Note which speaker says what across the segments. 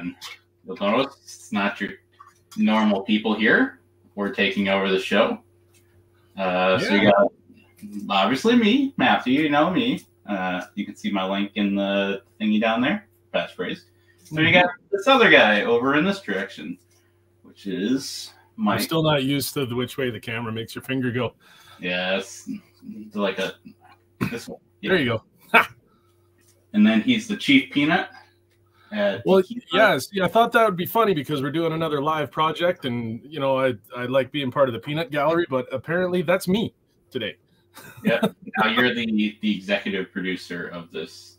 Speaker 1: and you'll notice it's not your normal people here. We're taking over the show. So you got obviously me, Matthew. You know me. You can see my link in the thingy down there. Passphrase. So you got this other guy over in this direction, which is Mike.
Speaker 2: I'm still not used to which way the camera makes your finger go.
Speaker 1: Yes, like this one.
Speaker 2: Yeah. There you go.
Speaker 1: And then he's the Chief Peanut.
Speaker 2: Well, yes, I thought that would be funny because we're doing another live project, and I like being part of the Peanut Gallery, but apparently that's me today.
Speaker 1: Yeah, now you're the executive producer of this.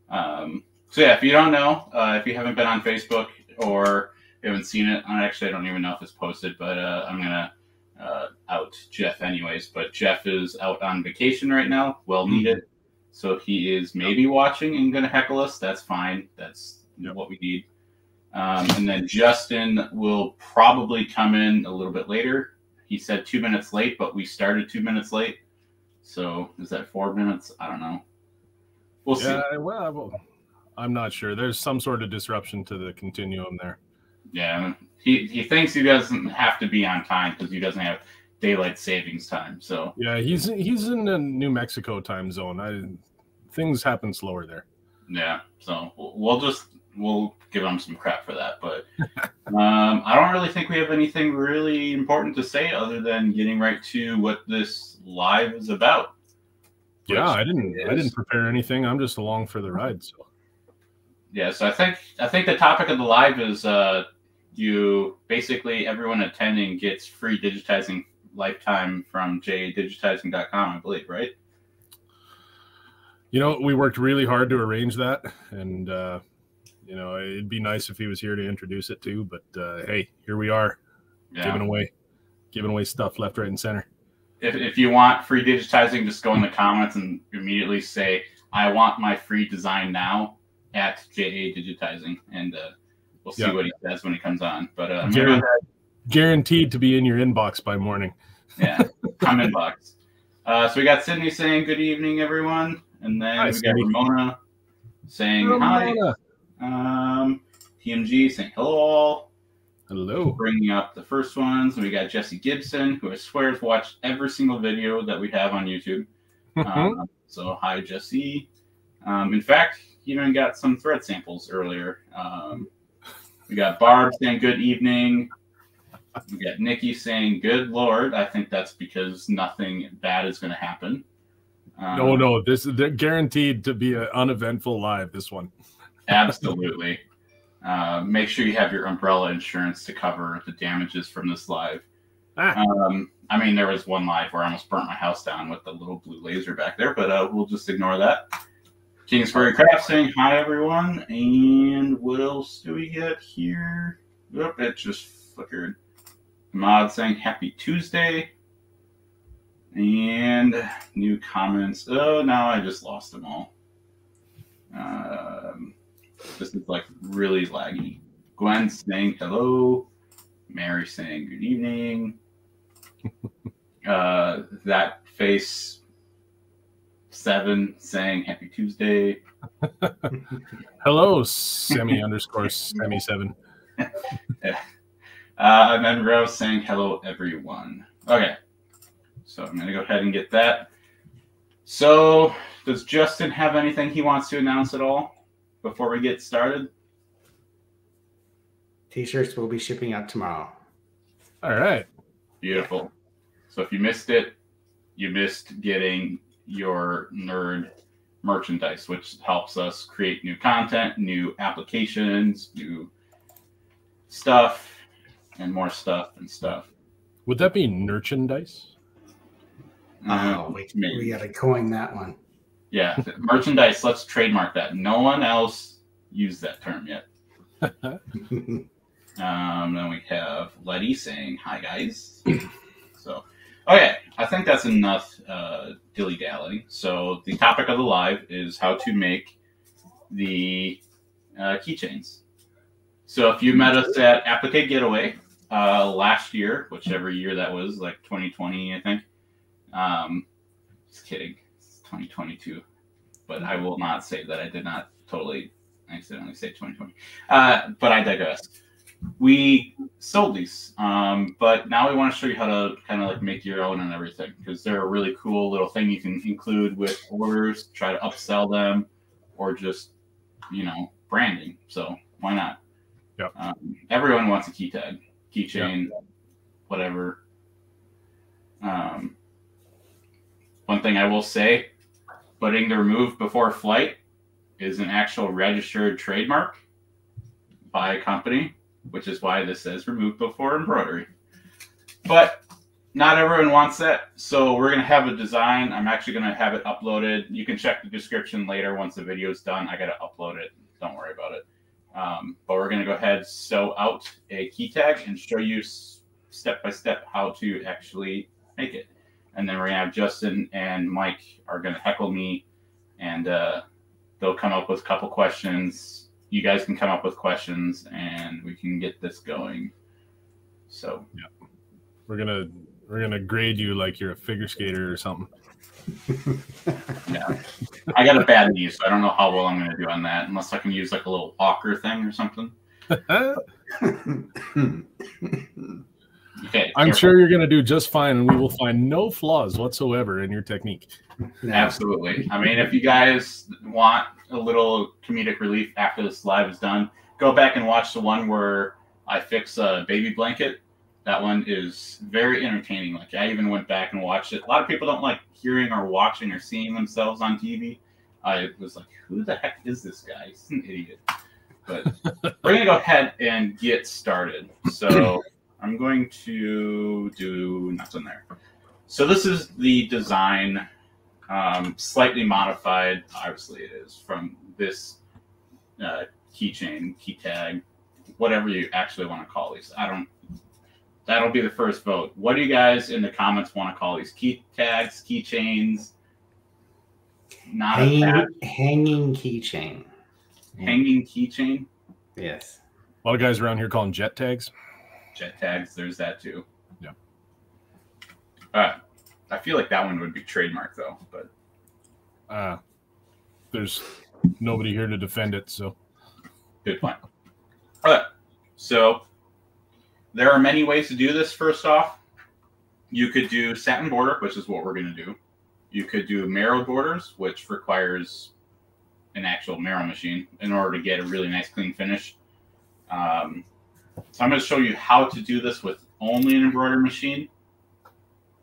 Speaker 1: So yeah, if you don't know, if you haven't been on Facebook or you haven't seen it, actually I don't even know if it's posted, but I'm gonna out Jeff anyways. But Jeff is out on vacation right now, well needed. So he is maybe watching and going to heckle us. That's fine. That's what we need. And then Justin will probably come in a little bit later. He said 2 minutes late, but we started 2 minutes late. So is that 4 minutes? I don't know. We'll see.
Speaker 2: Well, I'm not sure. There's some sort of disruption to the continuum there.
Speaker 1: Yeah. He thinks he doesn't have to be on time because he doesn't have daylight savings time. So
Speaker 2: yeah, he's in the New Mexico time zone. Things happen slower there.
Speaker 1: Yeah, so we'll give him some crap for that, but I don't really think we have anything really important to say other than getting right to what this live is about.
Speaker 2: Yeah, I didn't prepare anything. I'm just along for the ride. So
Speaker 1: yeah, so I think the topic of the live is you basically everyone attending gets free digitizing lifetime from jadigitizing.com, I believe, right?
Speaker 2: We worked really hard to arrange that, and it'd be nice if he was here to introduce it too. But hey, here we are, giving away stuff left, right, and center.
Speaker 1: If you want free digitizing, just go in the comments and immediately say, "I want my free design now" at JA Digitizing, and we'll see what he says when he comes on. But
Speaker 2: guaranteed to be in your inbox by morning.
Speaker 1: Yeah, come inbox. So we got Sydney saying good evening, everyone. And then we got Ramona saying hi. TMG saying hello all.
Speaker 2: Hello.
Speaker 1: Bringing up the first ones. We got Jesse Gibson, who I swear has watched every single video that we have on YouTube. So hi, Jesse. In fact, he even got some thread samples earlier. We got Barb saying good evening. We got Nikki saying good Lord. I think that's because nothing bad is going to happen.
Speaker 2: No, they're guaranteed to be an uneventful live, this one.
Speaker 1: Absolutely. Make sure you have your umbrella insurance to cover the damages from this live. There was one live where I almost burnt my house down with the little blue laser back there, but we'll just ignore that. Kingsbury Craft saying hi, everyone. And what else do we get here? Oop, it just flickered. Mod saying happy Tuesday. And new comments. Oh, now I just lost them all. This is like really laggy. Gwen saying hello. Mary saying good evening. That face 7 saying happy Tuesday.
Speaker 2: Hello, Semi_Semi7.
Speaker 1: And then Rose saying hello, everyone. Okay. So I'm going to go ahead and get that. So does Justin have anything he wants to announce at all before we get started?
Speaker 3: T-shirts will be shipping out tomorrow.
Speaker 2: All right.
Speaker 1: Beautiful. So if you missed it, you missed getting your nerd merchandise, which helps us create new content, new applications, new stuff, and more stuff and stuff.
Speaker 2: Would that be merchandise?
Speaker 3: We got to coin that one.
Speaker 1: Yeah, merchandise. Let's trademark that. No one else used that term yet. Then we have Letty saying hi, guys. So, okay, I think that's enough dilly-dallying. So the topic of the live is how to make the keychains. So if you met us at Applique Getaway last year, whichever year that was, like 2020, I think. Just kidding. It's 2022. But I will not say that I did not totally I accidentally say 2020. But I digress. We sold these, but now we want to show you how to kind of like make your own and everything, because they're a really cool little thing you can include with orders, try to upsell them, or just, you know, branding. So why not?
Speaker 2: Yep.
Speaker 1: Everyone wants a key tag, keychain, whatever. One thing I will say, putting the remove before flight is an actual registered trademark by a company, which is why this says remove before embroidery. But not everyone wants that, so we're going to have a design. I'm actually going to have it uploaded. You can check the description later once the video is done. I got to upload it. Don't worry about it. But we're going to go ahead, sew out a key tag, and show you step by step how to actually make it. And then we're going to have Justin and Mike are going to heckle me, and they'll come up with a couple questions. You guys can come up with questions, and we can get this going. So
Speaker 2: yeah, we're gonna grade you like you're a figure skater or something.
Speaker 1: Yeah, I got a bad knee, so I don't know how well I'm going to do on that, unless I can use like a little walker thing or something. Okay,
Speaker 2: I'm sure you're going to do just fine, and we will find no flaws whatsoever in your technique.
Speaker 1: Absolutely. I mean, if you guys want a little comedic relief after this live is done, go back and watch the one where I fix a baby blanket. That one is very entertaining. Like, I even went back and watched it. A lot of people don't like hearing or watching or seeing themselves on TV. I was like, who the heck is this guy? He's an idiot. But we're going to go ahead and get started. So I'm going to do nothing there. So this is the design, slightly modified. Obviously it is from this keychain, key tag, whatever you actually want to call these. That'll be the first vote. What do you guys in the comments want to call these? Key tags, keychains?
Speaker 3: Hanging keychain.
Speaker 1: Hanging keychain?
Speaker 3: Yes.
Speaker 2: A lot of guys around here call them jet tags.
Speaker 1: Jet tags, there's that too.
Speaker 2: Yeah.
Speaker 1: I feel like that one would be trademark though, but
Speaker 2: there's nobody here to defend it, so
Speaker 1: good point. All right. So there are many ways to do this. First off, you could do satin border, which is what we're going to do. You could do marrowed borders, which requires an actual marrow machine in order to get a really nice clean finish. So I'm going to show you how to do this with only an embroidery machine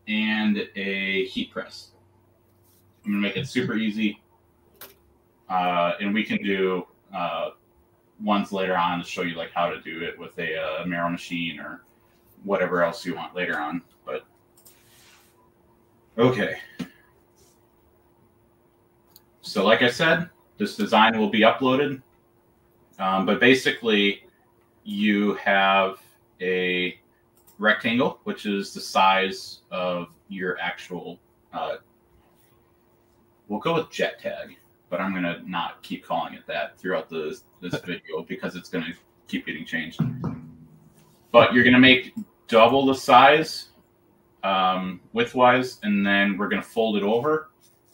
Speaker 1: and a heat press. I'm going to make it super easy. And we can do ones later on to show you like how to do it with a marrow machine or whatever else you want later on. But okay. So like I said, this design will be uploaded. But basically you have a rectangle, which is the size of your actual, we'll go with jet tag, but I'm going to not keep calling it that throughout this video because it's going to keep getting changed. But you're going to make double the size widthwise, and then we're going to fold it over,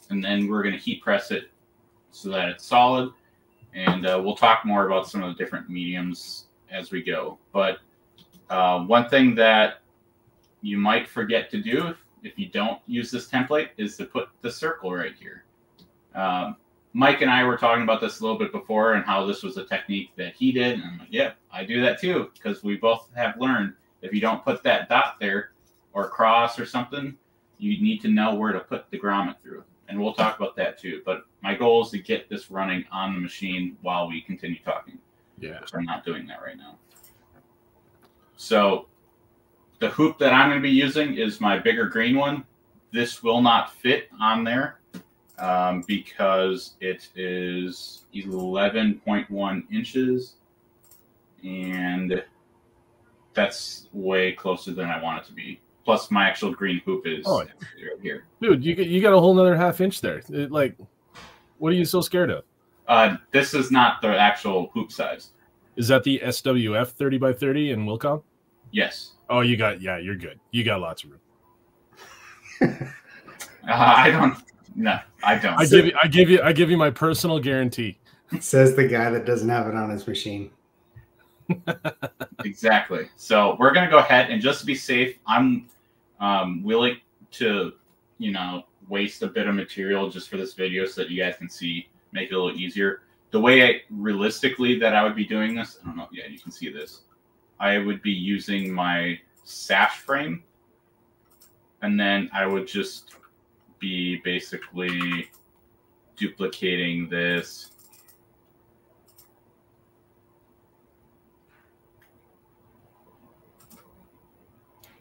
Speaker 1: and then we're going to heat press it so that it's solid. And we'll talk more about some of the different mediums as we go. But one thing that you might forget to do if you don't use this template is to put the circle right here. Mike and I were talking about this a little bit before and how this was a technique that he did. And I'm like, yeah, I do that too, because we both have learned if you don't put that dot there or cross or something, you need to know where to put the grommet through. And we'll talk about that too. But my goal is to get this running on the machine while we continue talking.
Speaker 2: Yeah.
Speaker 1: So I'm not doing that right now. So the hoop that I'm going to be using is my bigger green one. This will not fit on there because it is 11.1 inches. And that's way closer than I want it to be. Plus, my actual green hoop is right here.
Speaker 2: Dude, you got a whole nother half inch there. Like, what are you so scared of?
Speaker 1: This is not the actual hoop size.
Speaker 2: Is that the SWF 30 by 30 in Wilcom?
Speaker 1: Yes.
Speaker 2: Oh, you're good. You got lots of room.
Speaker 1: I don't. No, I don't.
Speaker 2: I give you my personal guarantee.
Speaker 3: Says the guy that doesn't have it on his machine.
Speaker 1: Exactly. So we're going to go ahead and just to be safe, I'm willing to, waste a bit of material just for this video so that you guys can see, make it a little easier. The way realistically that I would be doing this, I don't know. Yeah, you can see this. I would be using my sash frame, and then I would just be basically duplicating this.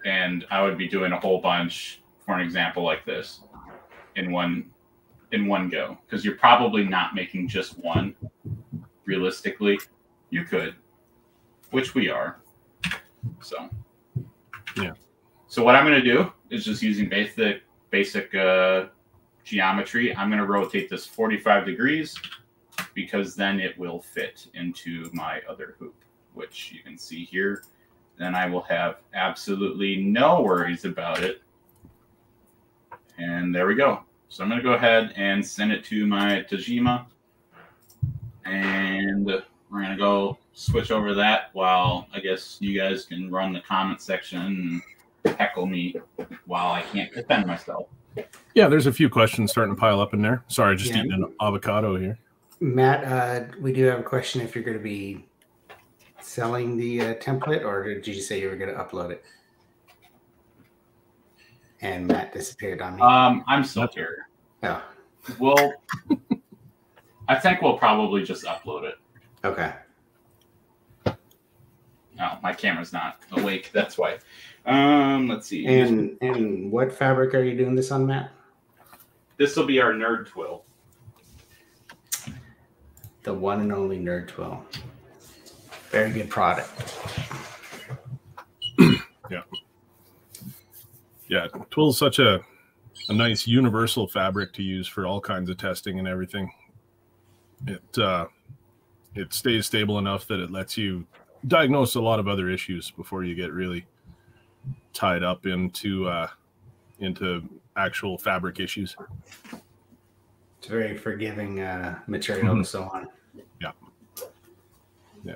Speaker 1: And I would be doing a whole bunch for an example like this in one go, because you're probably not making just one. Realistically, you could, which we are. So,
Speaker 2: yeah.
Speaker 1: So what I'm going to do is just using basic geometry. I'm going to rotate this 45 degrees because then it will fit into my other hoop, which you can see here. Then I will have absolutely no worries about it. And there we go. So I'm going to go ahead and send it to my Tajima. And we're going to go switch over that while I guess you guys can run the comment section and heckle me while I can't defend myself.
Speaker 2: Yeah, there's a few questions starting to pile up in there. Sorry, just eating an avocado here.
Speaker 3: Matt, we do have a question if you're going to be selling the template, or did you say you were going to upload it? And Matt disappeared on me.
Speaker 1: I'm still here.
Speaker 3: Oh.
Speaker 1: I think we'll probably just upload it.
Speaker 3: Okay.
Speaker 1: No, my camera's not awake. That's why. Let's see.
Speaker 3: And what fabric are you doing this on, Matt?
Speaker 1: This will be our Nerd Twill.
Speaker 3: The one and only Nerd Twill. Very good product.
Speaker 2: Yeah. Yeah, twill is such a nice universal fabric to use for all kinds of testing and everything. It stays stable enough that it lets you diagnose a lot of other issues before you get really tied up into actual fabric issues.
Speaker 3: It's very forgiving material and so on.
Speaker 2: Yeah. Yeah.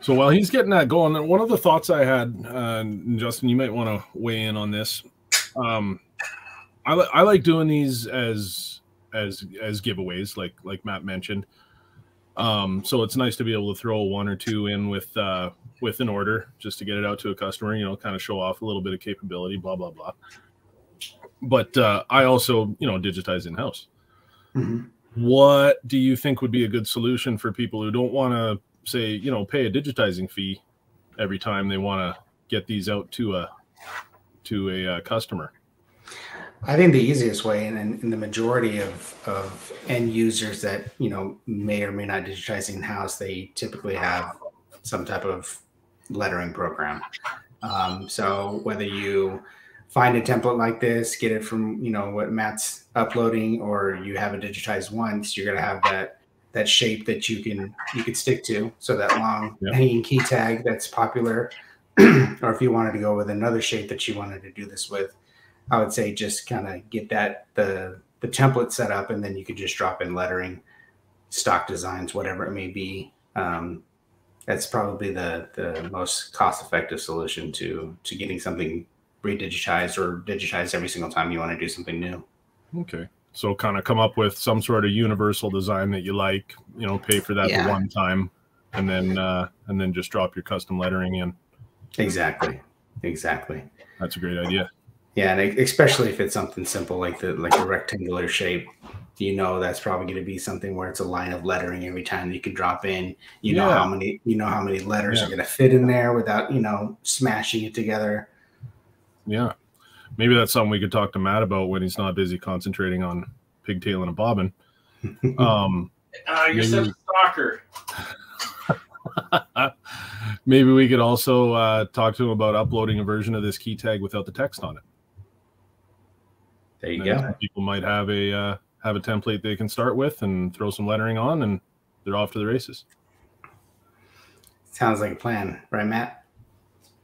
Speaker 2: So while he's getting that going, one of the thoughts I had, Justin, you might want to weigh in on this. I like doing these as giveaways, like Matt mentioned. So it's nice to be able to throw one or two in with an order just to get it out to a customer, kind of show off a little bit of capability, blah, blah, blah. But I also, digitize in-house.
Speaker 3: Mm-hmm.
Speaker 2: What do you think would be a good solution for people who don't want to say, pay a digitizing fee every time they want to get these out to a customer?
Speaker 3: I think the easiest way, and the majority of end users that may or may not digitize in house, they typically have some type of lettering program. So whether you find a template like this, get it from what Matt's uploading, or you have it digitized once, you're gonna have that shape that you could stick to. So that long hanging key tag that's popular, or if you wanted to go with another shape that you wanted to do this with, I would say just kind of get the template set up, and then you could just drop in lettering, stock designs, whatever it may be. That's probably the most cost-effective solution to getting something redigitized or digitized every single time you want to do something new.
Speaker 2: Okay. So kind of come up with some sort of universal design that you like, pay for that the one time, and then just drop your custom lettering in.
Speaker 3: Exactly.
Speaker 2: That's a great idea.
Speaker 3: Yeah, and especially if it's something simple like a rectangular shape, that's probably going to be something where it's a line of lettering every time that you can drop in. You know how many letters are going to fit in there without smashing it together.
Speaker 2: Yeah, maybe that's something we could talk to Matt about when he's not busy concentrating on pigtailing a bobbin.
Speaker 1: You're such a stalker.
Speaker 2: Maybe we could also talk to him about uploading a version of this key tag without the text on it.
Speaker 3: There you go.
Speaker 2: People might have a template they can start with and throw some lettering on, and they're off to the races.
Speaker 3: Sounds like a plan, right, Matt?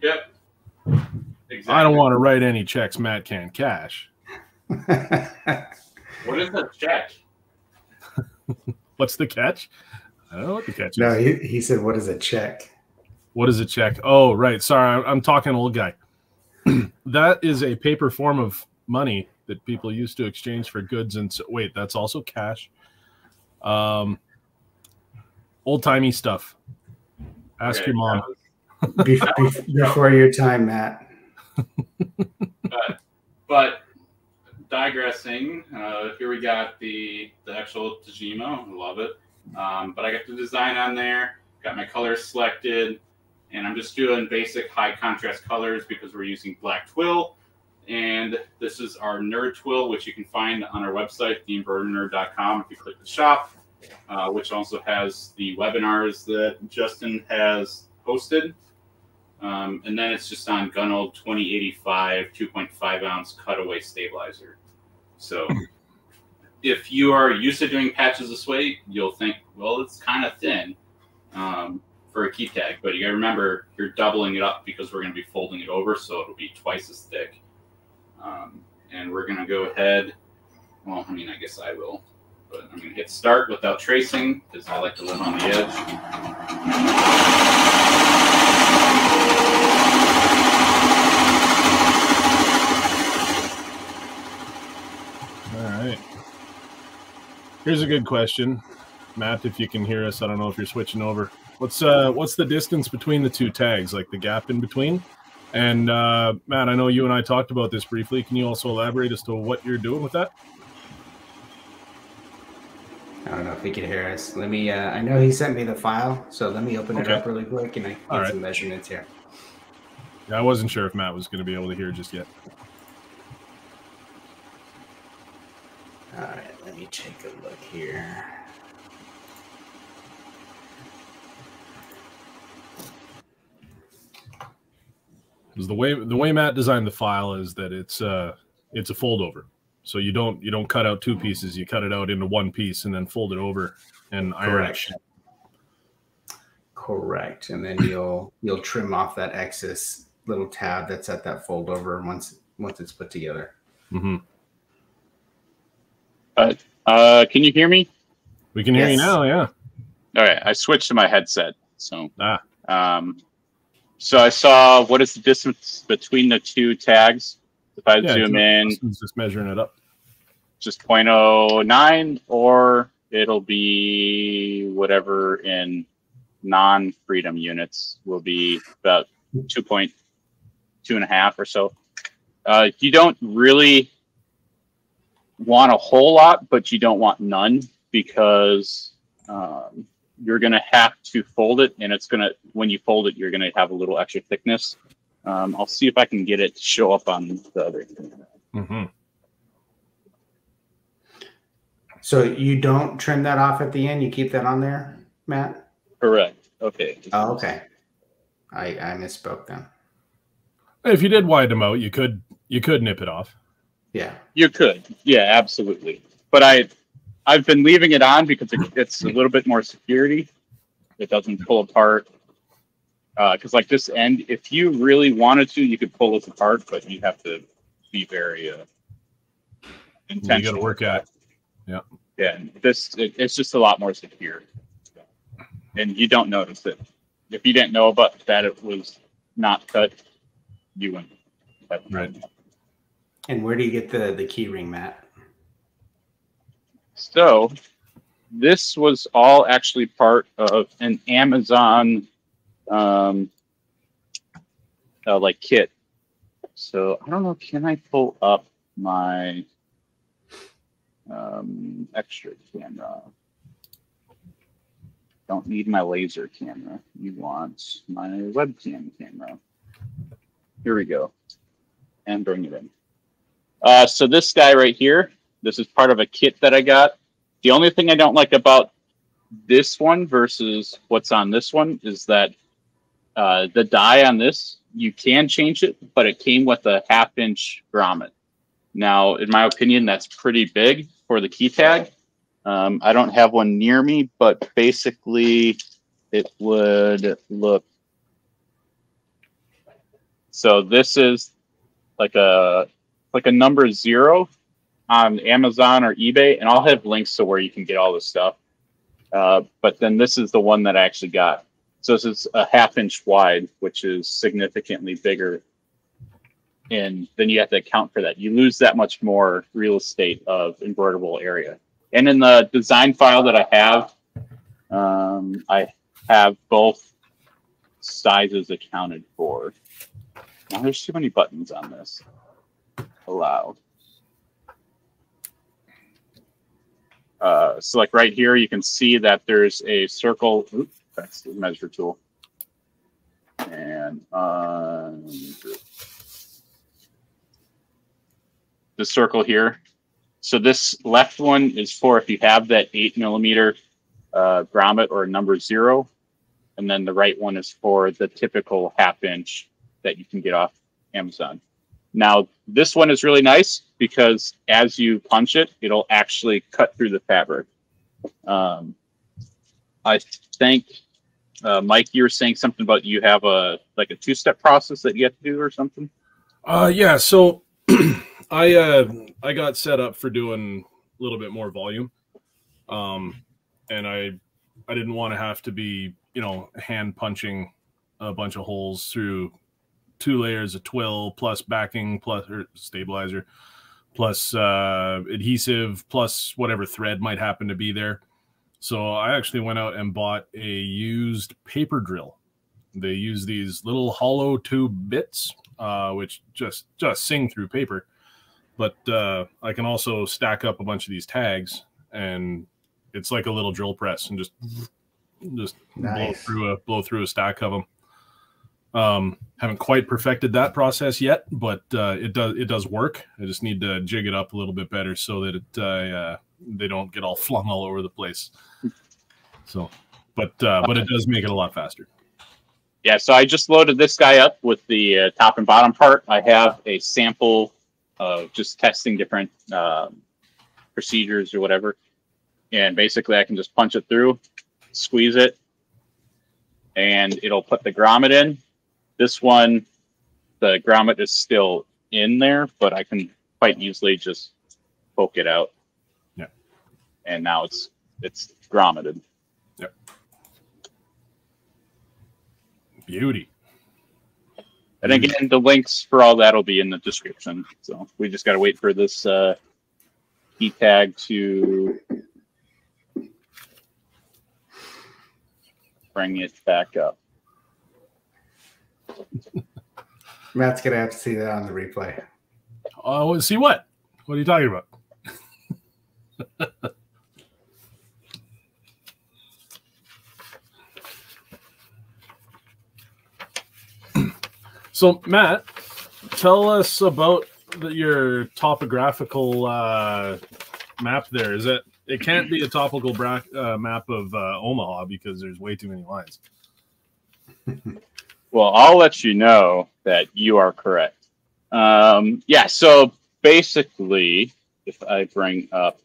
Speaker 1: Yep. Exactly.
Speaker 2: I don't want to write any checks Matt can't cash.
Speaker 1: What is a check?
Speaker 2: What's the catch? I don't know what the catch is.
Speaker 3: No, he said, what is a check?
Speaker 2: What is a check? Oh, right. Sorry, I'm talking old guy. That is a paper form of money that people use to exchange for goods. And so, wait, that's also cash. Old-timey stuff. Ask your mom.
Speaker 3: Before your time, Matt.
Speaker 1: But digressing, here we got the actual Tajima. I love it. But I got the design on there, got my colors selected, and I'm just doing basic high contrast colors because we're using black twill. And this is our nerd twill, which you can find on our website, theembroidernerd.com, if you click the shop, which also has the webinars that Justin has posted. And then it's just on Gunold 2085 2.5 ounce cutaway stabilizer. So if you are used to doing patches this way, you'll think, well, it's kind of thin for a key tag. But you got to remember, you're doubling it up because we're going to be folding it over, so it'll be twice as thick. And we're going to go ahead. Well, I mean, I guess I will. But I'm going to hit start without tracing because I like to live on the edge.
Speaker 2: All right. Here's a good question. Matt, if you can hear us, I don't know if you're switching over. What's the distance between the two tags, like the gap in between? And Matt, I know you and I talked about this briefly. Can you also elaborate as to what you're doing with that?
Speaker 3: I don't know if he can hear us. Let me, I know he sent me the file, so let me open it up really quick and I can get some measurements here.
Speaker 2: Yeah, I wasn't sure if Matt was going to be able to hear just yet.
Speaker 3: All right, let me take a look here.
Speaker 2: Because the way Matt designed the file is that it's a fold over, so you don't cut out two pieces, you cut it out into one piece and then fold it over and iron it.
Speaker 3: Correct, and then you'll trim off that excess little tab that's at that fold over once it's put together.
Speaker 2: Mm-hmm.
Speaker 4: Can you hear me?
Speaker 2: We can hear you now. Yeah.
Speaker 4: All right, I switched to my headset, so so I saw, what is the distance between the two tags? If I zoom in,
Speaker 2: just measuring it up.
Speaker 4: Just 0.09, or it'll be whatever in non-freedom units will be about 2.5 or so. You don't really want a whole lot, but you don't want none, because you're going to have to fold it, and it's going to, when you fold it, you're going to have a little extra thickness. I'll see if I can get it to show up on the other thing.
Speaker 2: Mm-hmm.
Speaker 3: So you don't trim that off at the end? You keep that on there, Matt?
Speaker 4: Correct. Okay.
Speaker 3: Oh, okay. I misspoke then.
Speaker 2: If you did widen them out, you could nip it off.
Speaker 3: Yeah.
Speaker 4: You could. Yeah, absolutely. But I've been leaving it on because it's a little bit more security. It doesn't pull apart. Because like this end, if you really wanted to, you could pull this apart, but you have to be very intentional.
Speaker 2: You got to work at. Yeah.
Speaker 4: Yeah. It's just a lot more secure, and you don't notice it. If you didn't know about that, it was not cut, you wouldn't.
Speaker 2: Right.
Speaker 3: And where do you get the key ring, Matt?
Speaker 4: So this was all actually part of an Amazon like kit. So I don't know, can I pull up my extra camera? Don't need my laser camera. You want my webcam camera. Here we go. And bring it in. So this guy right here, this is part of a kit that I got. The only thing I don't like about this one versus what's on this one is that the die on this, you can change it, but it came with a 1/2-inch grommet. Now, in my opinion, that's pretty big for the key tag. I don't have one near me, but basically it would look. So this is like a number 0 on Amazon or eBay, and I'll have links to where you can get all this stuff. But then this is the one that I actually got. So this is a 1/2 inch wide, which is significantly bigger. And then you have to account for that. You lose that much more real estate of embroiderable area. And in the design file that I have both sizes accounted for. Now there's too many buttons on this. Allow. So like right here, you can see that there's a circle. Oops, that's the measure tool. And the circle here. So this left one is for if you have that 8 millimeter grommet or number 0. And then the right one is for the typical 1/2 inch that you can get off Amazon. Now, this one is really nice because as you punch it, it'll actually cut through the fabric. I think, Mike, you were saying something about you have a 2-step process that you have to do or something?
Speaker 2: Yeah, so I got set up for doing a little bit more volume. And I didn't want to have to be, hand punching a bunch of holes through 2 layers of twill plus backing plus or stabilizer plus adhesive plus whatever thread might happen to be there. So I actually went out and bought a used paper drill. They use these little hollow tube bits, which just sing through paper. But I can also stack up a bunch of these tags, and it's like a little drill press, and just nice. blow through a stack of them. Haven't quite perfected that process yet, but it does work. I just need to jig it up a little bit better so that they don't get all flung all over the place. So, but it does make it a lot faster.
Speaker 4: Yeah, so I just loaded this guy up with the top and bottom part. I have a sample of just testing different procedures or whatever. And basically I can just punch it through, squeeze it, and it'll put the grommet in. This one, the grommet is still in there, but I can quite easily just poke it out.
Speaker 2: Yeah.
Speaker 4: And now it's grommeted.
Speaker 2: Yep. Beauty.
Speaker 4: And again, the links for all that will be in the description. So we just got to wait for this key tag to bring it back up.
Speaker 3: Matt's gonna have to see that on the replay.
Speaker 2: Oh, see what? What are you talking about? So, Matt, tell us about your topographical map there. It can't be a topical map of Omaha because there's way too many lines.
Speaker 4: Well, I'll let you know that you are correct. Yeah, so basically, if I bring up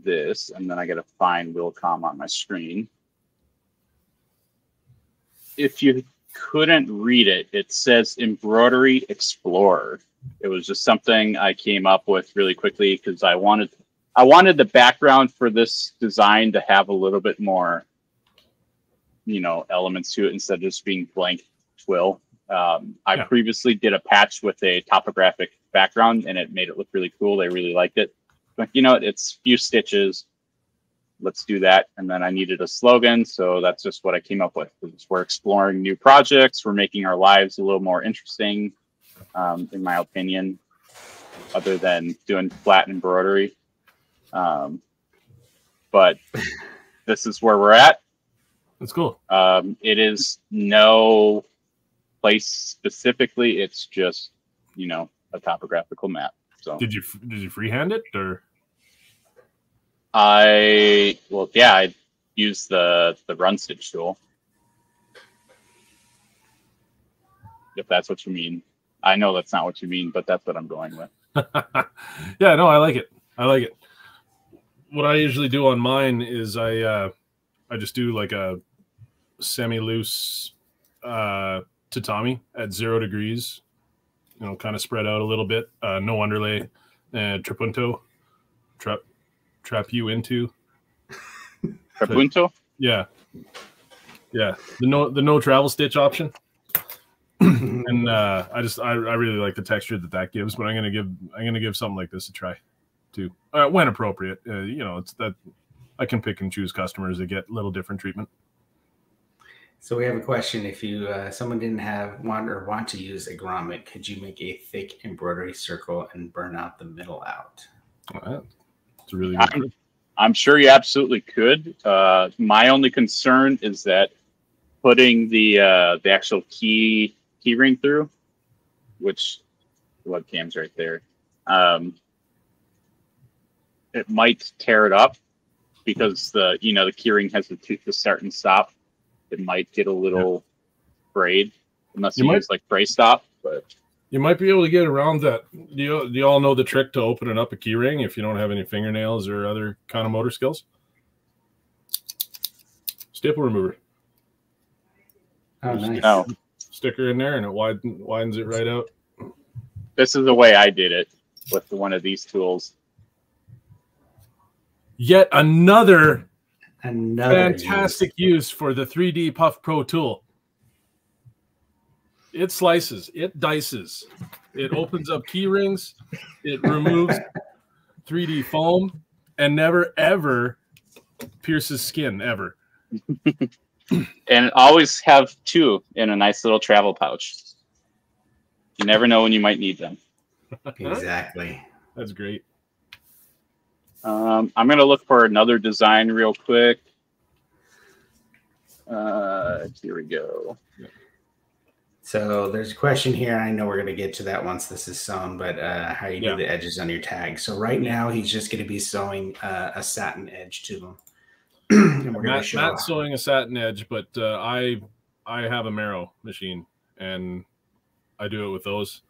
Speaker 4: this, and then I got to find Wilcom on my screen. If you couldn't read it, it says Embroidery Explorer. It was just something I came up with really quickly because I wanted the background for this design to have a little bit more, elements to it instead of just being blank twill. I previously did a patch with a topographic background and it made it look really cool. They really liked it. But it's a few stitches. Let's do that. And then I needed a slogan. So that's just what I came up with. We're exploring new projects. We're making our lives a little more interesting, in my opinion, other than doing flat embroidery. But this is where we're at.
Speaker 2: That's cool.
Speaker 4: It is no place specificci. It's just, a topographical map. So
Speaker 2: did you freehand it or?
Speaker 4: I used the run stitch tool. If that's what you mean. I know that's not what you mean, but that's what I'm going with.
Speaker 2: Yeah, no, I like it. What I usually do on mine is I just do like a semi-loose tatami at 0 degrees, kind of spread out a little bit, no underlay, Trapunto, trap you into.
Speaker 4: Trapunto?
Speaker 2: Yeah. The no travel stitch option. And I really like the texture that gives, but I'm gonna give something like this a try too, when appropriate. It's that I can pick and choose customers that get a little different treatment.
Speaker 3: So we have a question: if you someone didn't want to use a grommet, could you make a thick embroidery circle and burn out the middle out?
Speaker 2: It's a really good trick.
Speaker 4: I'm sure you absolutely could. My only concern is that putting the actual key ring through, which the webcam's right there, it might tear it up because the key ring has the tooth to start and stop. It might get a little frayed unless you use like Fray Stop. But
Speaker 2: you might be able to get around that. Do you all know the trick to opening up a key ring if you don't have any fingernails or other kind of motor skills? Staple remover.
Speaker 3: Oh, nice.
Speaker 4: No.
Speaker 2: Sticker in there and it widens it right out.
Speaker 4: This is the way I did it with one of these tools.
Speaker 2: Yet another fantastic
Speaker 3: use.
Speaker 2: use for the 3D Puff Pro tool. It slices, it dices, it opens up key rings, it removes 3D foam, and never ever pierces skin ever.
Speaker 4: And always have two in a nice little travel pouch. You never know when you might need them.
Speaker 3: Exactly.
Speaker 2: That's great.
Speaker 4: I'm going to look for another design real quick. Here we go.
Speaker 3: So there's a question here. I know we're going to get to that once this is sewn, but how you do the edges on your tag. So right now he's just going to be sewing a satin edge to them. And we're going to show
Speaker 2: Matt's sewing a satin edge, but I have a Mero machine and I do it with those.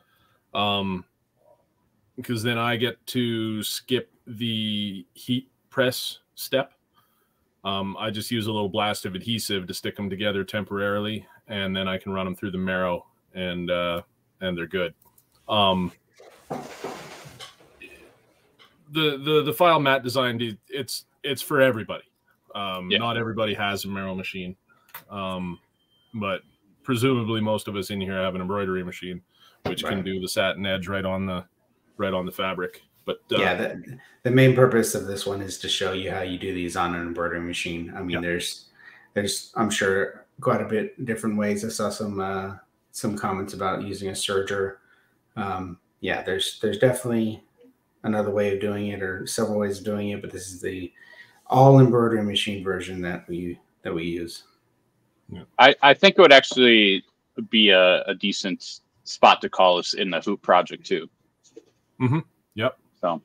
Speaker 2: Because then I get to skip the heat press step. I just use a little blast of adhesive to stick them together temporarily, and then I can run them through the Mero, and they're good. The file Matt designed, it's for everybody. Not everybody has a Mero machine, but presumably most of us in here have an embroidery machine, which can do the satin edge right on the fabric. But
Speaker 3: the main purpose of this one is to show you how you do these on an embroidery machine. I mean, there's I'm sure quite a bit different ways. I saw some comments about using a serger. There's definitely another way of doing it, or several ways of doing it, but this is the all embroidery machine version that we use.
Speaker 4: I think it would actually be a decent spot to call us in the Hoop project too.
Speaker 2: Mm-hmm. Yep.
Speaker 4: So,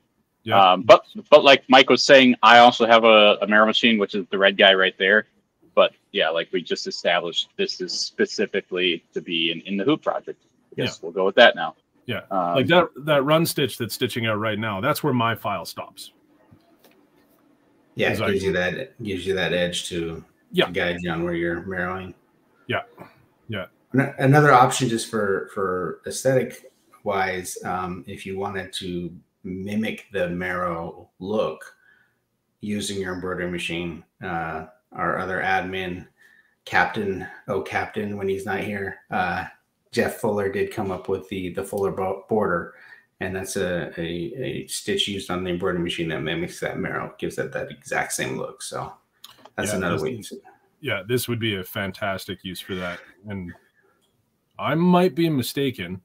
Speaker 4: but like Mike was saying, I also have a Mero machine, which is the red guy right there. But yeah, like we just established, this is specifically to be in the Hoop project. I guess we'll go with that now.
Speaker 2: Yeah, like that run stitch that's stitching out right now. That's where my file stops.
Speaker 3: Yeah, it gives you that edge to guide you on where you're Meroing.
Speaker 2: Yeah.
Speaker 3: Another option, just for aesthetic wise, if you wanted to mimic the Mero look using your embroidery machine, our other admin, Captain, when he's not here, Jeff Fuller did come up with the Fuller border, and that's a stitch used on the embroidery machine that mimics that Mero, gives it that exact same look. So that's another way.
Speaker 2: Yeah, this would be a fantastic use for that, and I might be mistaken.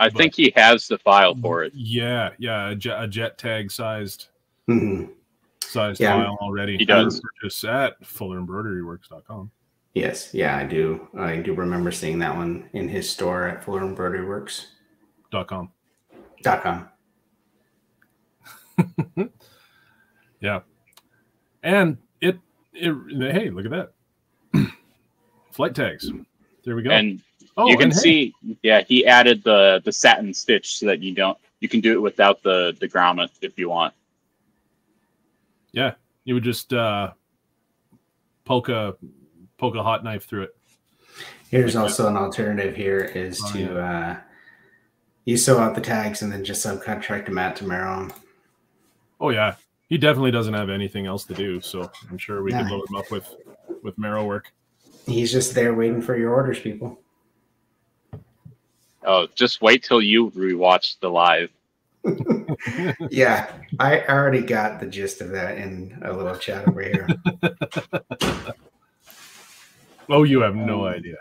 Speaker 4: I think he has the file for it.
Speaker 2: Yeah, a jet tag sized file already.
Speaker 4: He does.
Speaker 2: Just at fullerembroideryworks.com.
Speaker 3: Yes, I do. I do remember seeing that one in his store at fullerembroideryworks.com.
Speaker 2: Yeah, and it hey, look at that. Flight tags. There we go.
Speaker 4: And you can see, he added the satin stitch so that you can do it without the grommet if you want.
Speaker 2: Yeah, you would just poke a hot knife through it.
Speaker 3: Here's also an alternative here is to You sew out the tags and then just subcontract them out to Merrill.
Speaker 2: Oh yeah, he definitely doesn't have anything else to do, so I'm sure we
Speaker 3: Nah.
Speaker 2: could load him up with Merrill work.
Speaker 3: He's just there waiting for your orders, people.
Speaker 4: Oh, just wait till you rewatch the live.
Speaker 3: Yeah, I already got the gist of that in a little chat over here.
Speaker 2: Oh, you have no idea.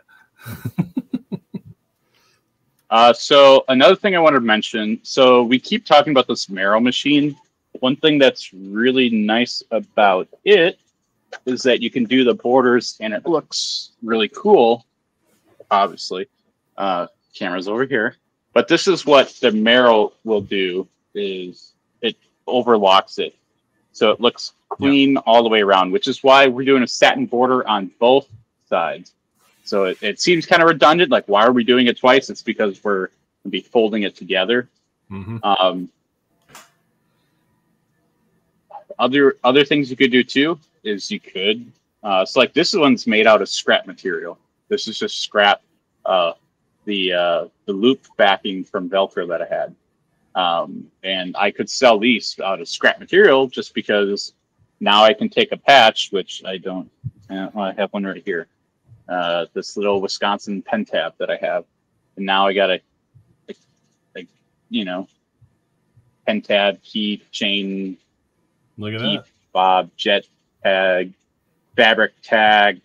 Speaker 4: So another thing I wanted to mention, so we keep talking about this Merrill machine. One thing that's really nice about it is that you can do the borders and it looks really cool, obviously. Camera's over here. But this is what the Merrill will do, is it overlocks it. So it looks clean all the way around, which is why we're doing a satin border on both sides. So it seems kind of redundant. Like, why are we doing it twice? It's because we're going to be folding it together.
Speaker 2: Mm-hmm.
Speaker 4: Other things you could do too is you could. So like this one's made out of scrap material. This is just scrap. The loop backing from Velcro that I had. And I could sell these out of scrap material just because now I can take a patch, which I don't. I have one right here. This little Wisconsin pen tab that I have, and now I got a pen tab, key chain,
Speaker 2: Look at
Speaker 4: key
Speaker 2: that.
Speaker 4: fob, jet tag, fabric tag,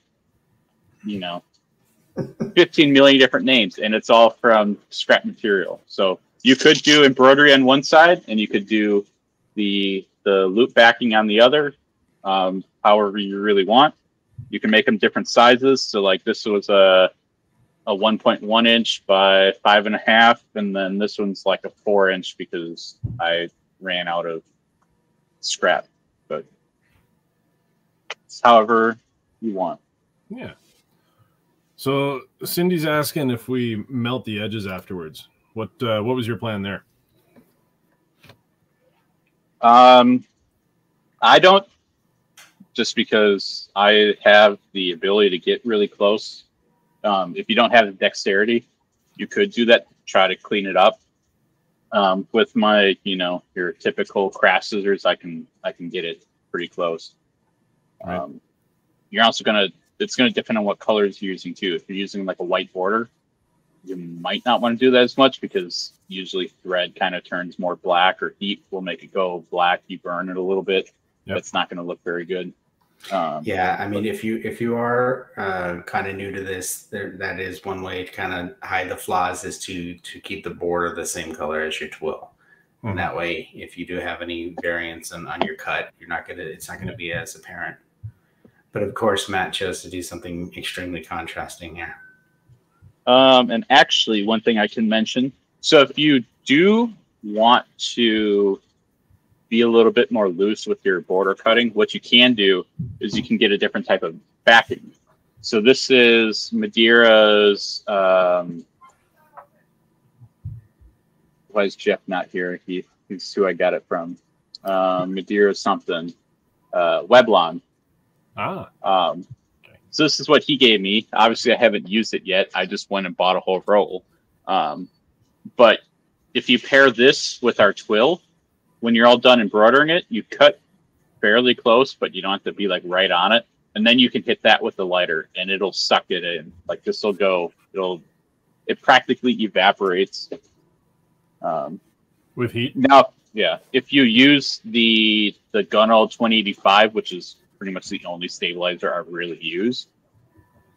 Speaker 4: 15 million different names, and it's all from scrap material. So you could do embroidery on one side, and you could do the loop backing on the other, however you really want. You can make them different sizes. So like this was a 1.1 inch by 5.5, and then this one's like a 4 inch because I ran out of scrap. But it's however you want.
Speaker 2: Yeah. So Cindy's asking if we melt the edges afterwards. What was your plan there?
Speaker 4: I don't, just because I have the ability to get really close. If you don't have the dexterity, you could do that, try to clean it up. With my, your typical craft scissors, I can get it pretty close.
Speaker 2: Right.
Speaker 4: You're also it's gonna depend on what colors you're using too. If you're using like a white border, you might not want to do that as much because usually thread kind of turns more black, or heat will make it go black. You burn it a little bit.
Speaker 2: Yep.
Speaker 4: It's not going to look very good.
Speaker 3: Yeah, I mean, if you are kind of new to this, that is one way to kind of hide the flaws, is to keep the border the same color as your twill.
Speaker 2: Mm-hmm.
Speaker 3: And that way, if you do have any variance on your cut, it's not gonna be as apparent. But of course, Matt chose to do something extremely contrasting here.
Speaker 4: And actually, one thing I can mention. So if you do want to be a little bit more loose with your border cutting, what you can do is you can get a different type of backing. So this is Madeira's. Why is Jeff not here? He's who I got it from. Madeira something. Weblon. So this is what he gave me. Obviously, I haven't used it yet. I just went and bought a whole roll. But if you pair this with our twill, when you're all done embroidering it, you cut fairly close, but you don't have to be like right on it. And then you can hit that with the lighter, and it'll suck it in. Like this will go. It practically evaporates.
Speaker 2: With heat?
Speaker 4: Now, yeah. If you use the Gunnall 2085, which is pretty much the only stabilizer I really use,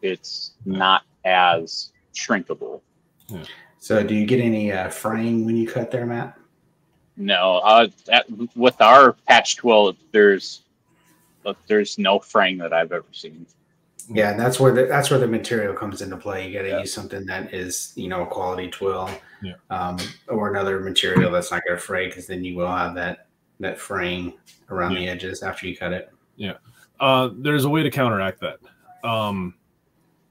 Speaker 4: it's not as shrinkable.
Speaker 2: Yeah.
Speaker 3: So do you get any fraying when you cut there, Matt?
Speaker 4: No, with our patch twill, there's no fraying that I've ever seen.
Speaker 3: Yeah, and that's where the material comes into play. You got to use something that is, a quality twill, or another material that's not going to fray, because then you will have that fraying around the edges after you cut it.
Speaker 2: Yeah, there's a way to counteract that.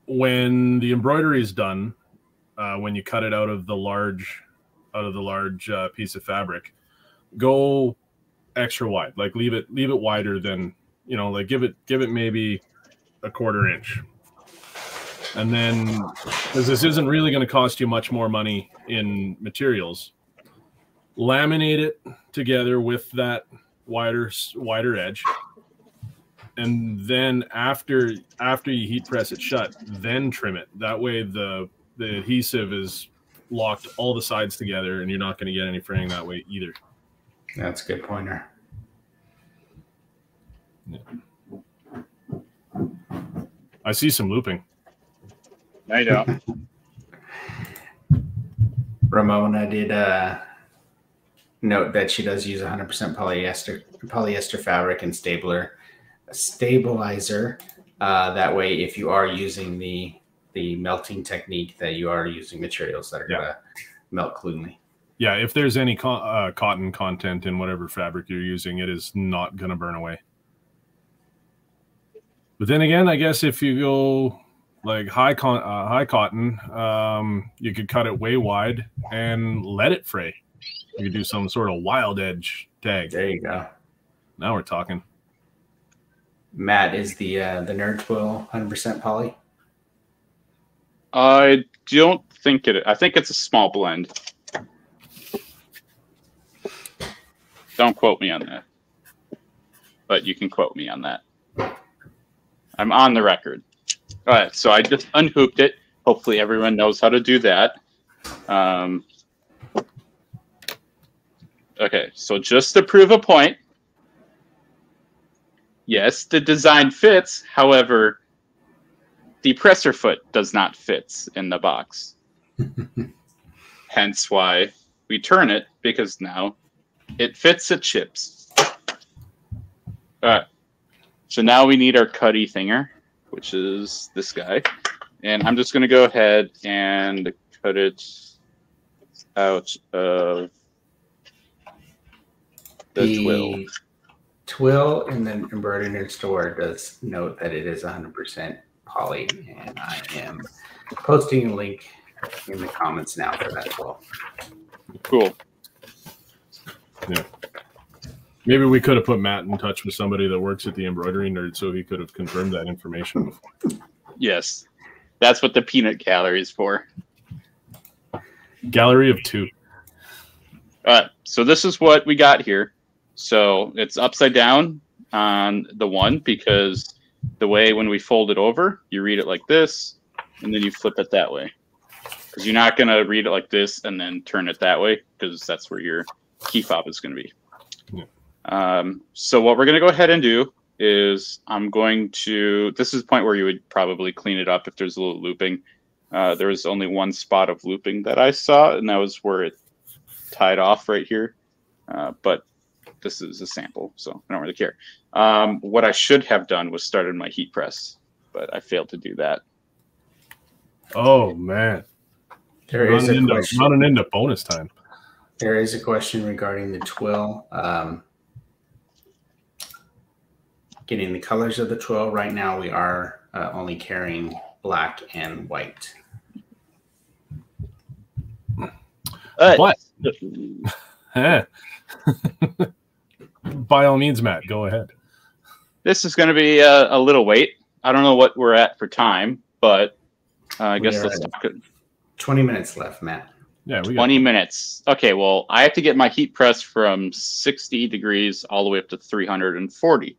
Speaker 2: When the embroidery is done, when you cut it out of the large piece of fabric, go extra wide. Like leave it wider than, like give it maybe a 1/4 inch. And then, because this isn't really going to cost you much more money in materials, laminate it together with that wider edge. And then after you heat press it shut, then trim it. That way the adhesive is locked all the sides together, and you're not going to get any fraying that way either.
Speaker 3: That's a good pointer.
Speaker 2: Yeah. I see some looping.
Speaker 4: I don't.
Speaker 3: Ramona did note that she does use 100% polyester fabric and stabilizer. That way, if you are using the melting technique, that you are using materials that are going to melt cleanly.
Speaker 2: Yeah, if there's any cotton content in whatever fabric you're using, it is not going to burn away. But then again, I guess if you go like high cotton, you could cut it way wide and let it fray. You could do some sort of wild edge tag.
Speaker 3: There you go.
Speaker 2: Now we're talking.
Speaker 3: Matt, is the Nerd Twill 100% poly?
Speaker 4: I don't think it. I think it's a small blend. Don't quote me on that, but you can quote me on that. I'm on the record. All right, so I just unhooped it. Hopefully everyone knows how to do that. Okay, so just to prove a point, yes, the design fits. However, the presser foot does not fit in the box. Hence why we turn it, because now it fits at chips. All right. So now we need our cutty thinger, which is this guy. And I'm just going to go ahead and cut it out of the twill.
Speaker 3: Twill in the Embroidery Nerd store does note that it is 100% poly, and I am posting a link in the comments now for that as well.
Speaker 4: Cool.
Speaker 2: Yeah. Maybe we could have put Matt in touch with somebody that works at the Embroidery Nerd so he could have confirmed that information before.
Speaker 4: Yes. That's what the peanut gallery is for.
Speaker 2: Gallery of 2.
Speaker 4: All right. So this is what we got here. So it's upside down on the one, because the way when we fold it over, you read it like this, and then you flip it that way. Because you're not going to read it like this and then turn it that way, because that's where your key fob is going to be.
Speaker 2: Yeah.
Speaker 4: So what we're going to go ahead and do is I'm going to, this is the point where you would probably clean it up if there's a little looping. There was only one spot of looping that I saw, and that was where it tied off right here. But this is a sample, so I don't really care. What I should have done was started my heat press, but I failed to do that.
Speaker 2: Oh, man.
Speaker 3: There is a question.
Speaker 2: Not an end up bonus time.
Speaker 3: There is a question regarding the twill. Getting the colors of the twill. Right now we are only carrying black and white.
Speaker 2: What? By all means, Matt, go ahead.
Speaker 4: This is going to be a little wait. I don't know what we're at for time, but I guess let's talk it.
Speaker 3: 20 minutes left, Matt.
Speaker 2: Yeah, we got
Speaker 4: 20 minutes. Okay, well, I have to get my heat press from 60 degrees all the way up to 340.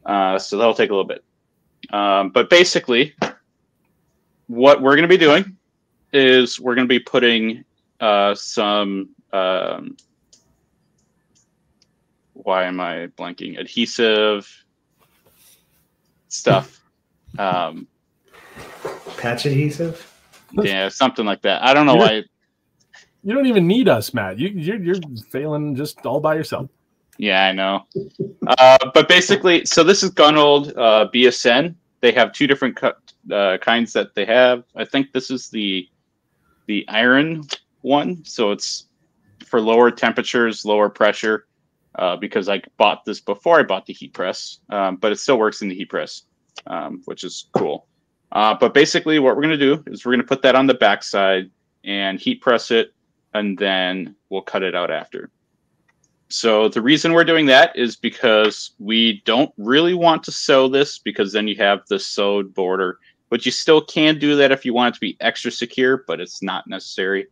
Speaker 4: So that'll take a little bit. But basically, what we're going to be doing is we're going to be putting some, why am I blanking? Adhesive stuff.
Speaker 3: Patch adhesive?
Speaker 4: Yeah, something like that. I don't know why.
Speaker 2: You don't even need us, Matt. You're failing just all by yourself.
Speaker 4: Yeah, I know. But basically, so this is Gunold BSN. They have two different kinds that they have. I think this is the iron one. So it's for lower temperatures, lower pressure, because I bought this before I bought the heat press. But it still works in the heat press, which is cool. But basically what we're going to do is we're going to put that on the backside and heat press it, and then we'll cut it out after. So the reason we're doing that is because we don't really want to sew this, because then you have the sewed border but you still can do that if you want it to be extra secure, but it's not necessary.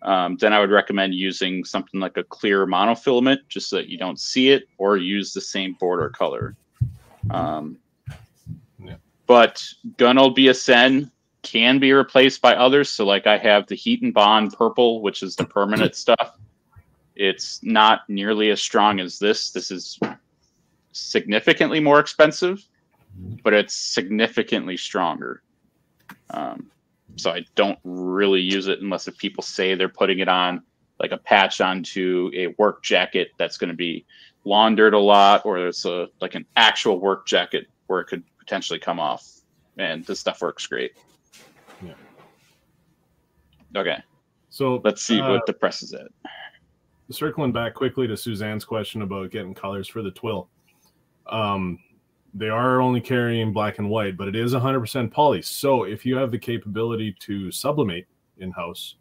Speaker 4: Then I would recommend using something like a clear monofilament just so that you don't see it, or use the same border color. But Gunnold BSN can be replaced by others. So like I have the Heat and Bond purple, which is the permanent stuff. It's not nearly as strong as this. This is significantly more expensive, but it's significantly stronger. So I don't really use it unless if people say they're putting it on like a patch onto a work jacket that's going to be laundered a lot, or it's like an actual work jacket where it could potentially come off. And this stuff works great.
Speaker 2: Yeah.
Speaker 4: Okay.
Speaker 2: So
Speaker 4: let's see what the press is at.
Speaker 2: Circling back quickly to Suzanne's question about getting colors for the twill. They are only carrying black and white, but it is 100% poly. So if you have the capability to sublimate in-house,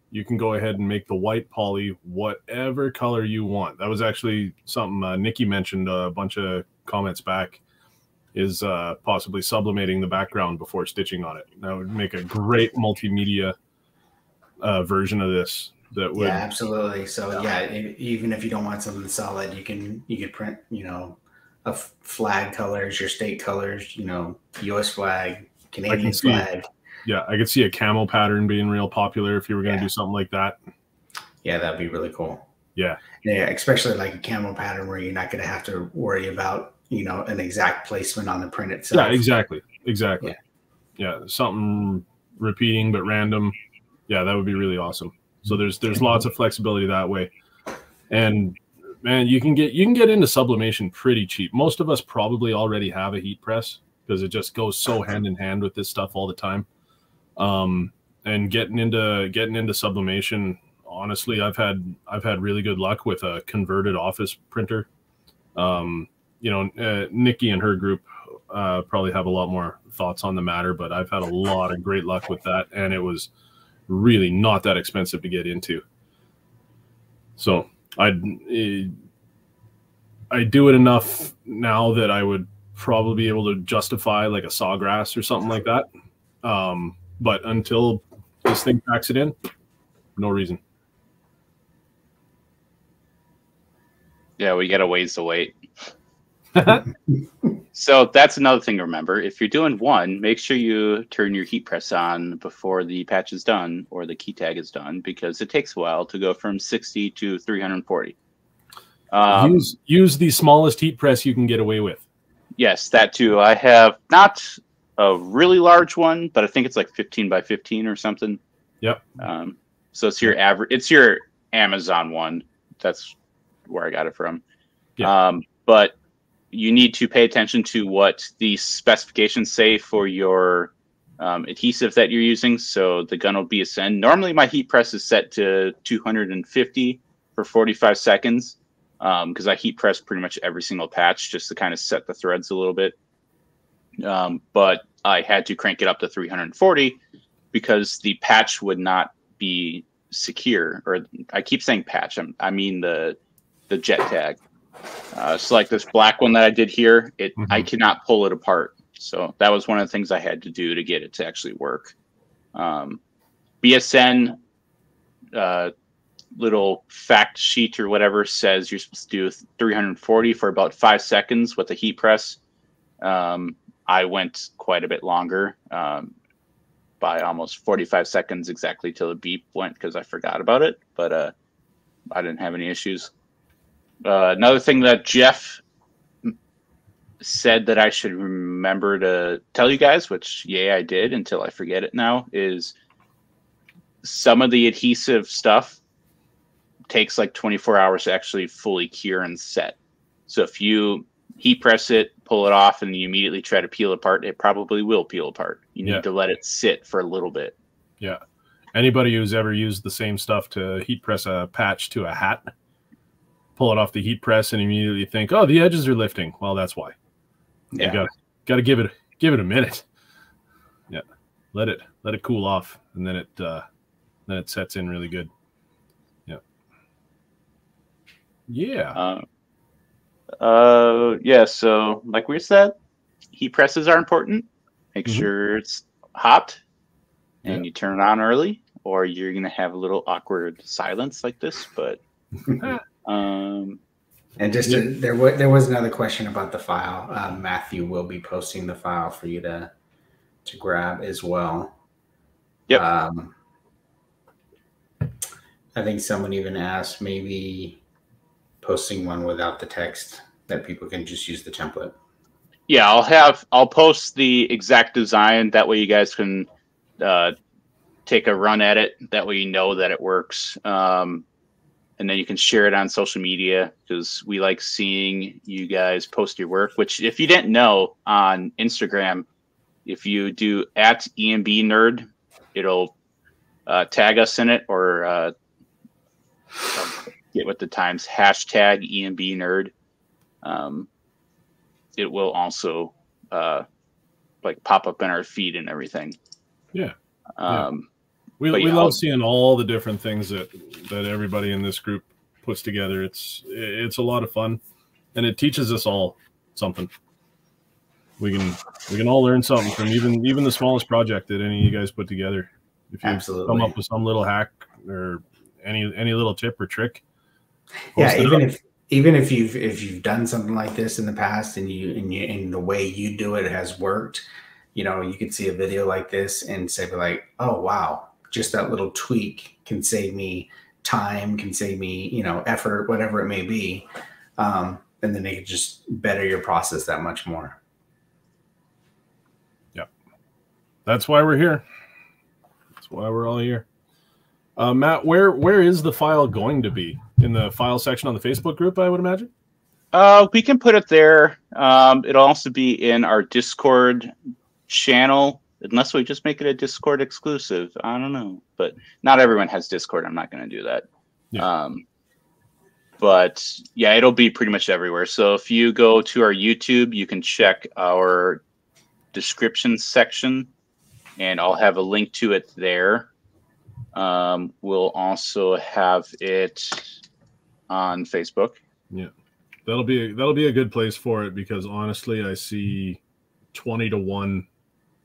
Speaker 2: you can go ahead and make the white poly whatever color you want. That was actually something Nikki mentioned a bunch of comments back, is possibly sublimating the background before stitching on it. That would make a great multimedia version of this. That would,
Speaker 3: yeah, absolutely. So yeah, even if you don't want something solid, you can print, flag colors, your state colors, U.S. flag, Canadian flag.
Speaker 2: Yeah, I could see a camo pattern being real popular if you were going to do something like that.
Speaker 3: Yeah, that'd be really cool.
Speaker 2: Yeah,
Speaker 3: especially like a camo pattern where you're not going to have to worry about an exact placement on the print itself.
Speaker 2: Yeah, exactly. Yeah, something repeating but random. Yeah, that would be really awesome. So there's lots of flexibility that way, and man, you can get into sublimation pretty cheap. Most of us probably already have a heat press because it just goes so hand in hand with this stuff all the time. And getting into sublimation, honestly, I've had really good luck with a converted office printer. Nikki and her group probably have a lot more thoughts on the matter, but I've had a lot of great luck with that, and it was really not that expensive to get into. So I do it enough now that I would probably be able to justify like a Sawgrass or something like that. But until this thing packs it in, no reason.
Speaker 4: Yeah, we got a ways to wait. So that's another thing to remember. If you're doing one, make sure you turn your heat press on before the patch is done or the key tag is done, because it takes a while to go from 60 to 340.
Speaker 2: Use the smallest heat press you can get away with.
Speaker 4: Yes, that too. I have not a really large one, but I think it's like 15 by 15 or something.
Speaker 2: Yep.
Speaker 4: So it's your average. It's your Amazon one. That's where I got it from.
Speaker 2: Yeah.
Speaker 4: But you need to pay attention to what the specifications say for your adhesive that you're using. So the Gunnold BSN. Normally, my heat press is set to 250 for 45 seconds. Because I heat press pretty much every single patch just to kind of set the threads a little bit. But I had to crank it up to 340 because the patch would not be secure. Or I keep saying patch. I mean the jet tag. So like this black one that I did here, I cannot pull it apart. So that was one of the things I had to do to get it to actually work. BSN little fact sheet or whatever says you're supposed to do 340 for about 5 seconds with a heat press. I went quite a bit longer, by almost 45 seconds exactly till the beep went because I forgot about it, but I didn't have any issues. Another thing that Jeff said that I should remember to tell you guys, which I did until I forget it now, is some of the adhesive stuff takes like 24 hours to actually fully cure and set. So if you heat press it, pull it off, and you immediately try to peel it apart, it probably will peel apart. You need to let it sit for a little bit. Yeah.
Speaker 2: Anybody who's ever used the same stuff to heat press a patch to a hat, pull it off the heat press and immediately think, oh, the edges are lifting. Well, that's why.
Speaker 3: Yeah.
Speaker 2: You gotta give it a minute. Yeah. Let it cool off, and then it sets in really good. Yeah. Yeah.
Speaker 4: So like we said, heat presses are important. Make sure it's hot and you turn it on early, or you're going to have a little awkward silence like this. But
Speaker 3: and just there was another question about the file. Matthew will be posting the file for you to grab as well.
Speaker 4: Yep.
Speaker 3: I think someone even asked maybe posting one without the text that people can just use the template.
Speaker 4: Yeah, I'll post the exact design. That way you guys can take a run at it. That way you know that it works. And then you can share it on social media, because we like seeing you guys post your work, which if you didn't know, on Instagram, if you do @EMB Nerd, it'll tag us in it, or get with the times, hashtag EMB Nerd. It will also like pop up in our feed and everything.
Speaker 2: Yeah.
Speaker 4: We
Speaker 2: love seeing all the different things that everybody in this group puts together. It's a lot of fun, and it teaches us all something. We can all learn something from even the smallest project that any of you guys put together. If you come up with some little hack or any little tip or trick.
Speaker 3: Yeah, even if you've done something like this in the past and the way you do it has worked, you know, you could see a video like this and say like, oh wow, just that little tweak can save me time, can save me, you know, effort, whatever it may be. And then they can just better your process that much more.
Speaker 2: Yep. That's why we're here. That's why we're all here. Matt, where is the file going to be? In the file section on the Facebook group, I would imagine?
Speaker 4: We can put it there. It'll also be in our Discord channel, unless we just make it a Discord exclusive. I don't know, but not everyone has Discord. I'm not going to do that. Yeah. But yeah, it'll be pretty much everywhere. So if you go to our YouTube, you can check our description section, and I'll have a link to it there. We'll also have it on Facebook.
Speaker 2: Yeah, that'll be a good place for it, because honestly, I see 20-to-1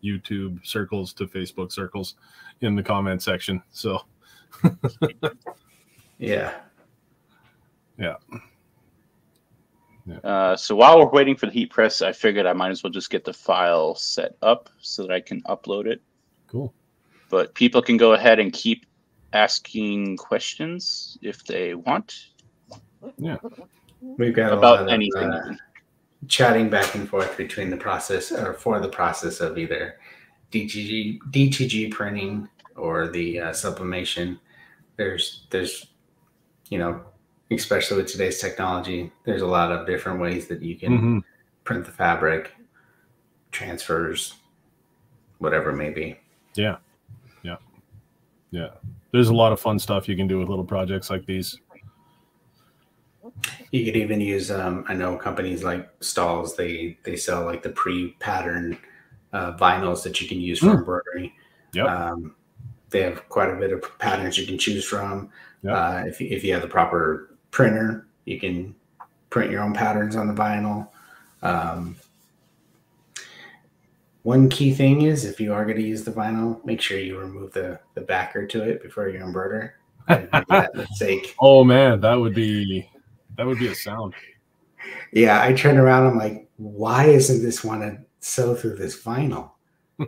Speaker 2: YouTube circles to Facebook circles in the comment section. So
Speaker 3: yeah.
Speaker 4: So while we're waiting for the heat press, I figured I might as well just get the file set up so that I can upload it.
Speaker 2: Cool.
Speaker 4: But people can go ahead and keep asking questions if they want.
Speaker 2: Yeah.
Speaker 3: We've got
Speaker 4: about anything.
Speaker 3: Chatting back and forth between the process, or for the process of either DTG printing or the sublimation. There's, you know, especially with today's technology, there's a lot of different ways that you can print the fabric, transfers, whatever it may be.
Speaker 2: Yeah. There's a lot of fun stuff you can do with little projects like these.
Speaker 3: You could even use, I know companies like Stalls, they sell like the pre-patterned vinyls that you can use for embroidery.
Speaker 2: Yep.
Speaker 3: They have quite a bit of patterns you can choose from.
Speaker 2: Yep.
Speaker 3: If you have the proper printer, you can print your own patterns on the vinyl. One key thing is, if you are going to use the vinyl, make sure you remove the backer to it before you embroider. That mistake.
Speaker 2: Oh man, that would be a sound.
Speaker 3: Yeah, I turned around. I'm like, why isn't this one to sew through this vinyl?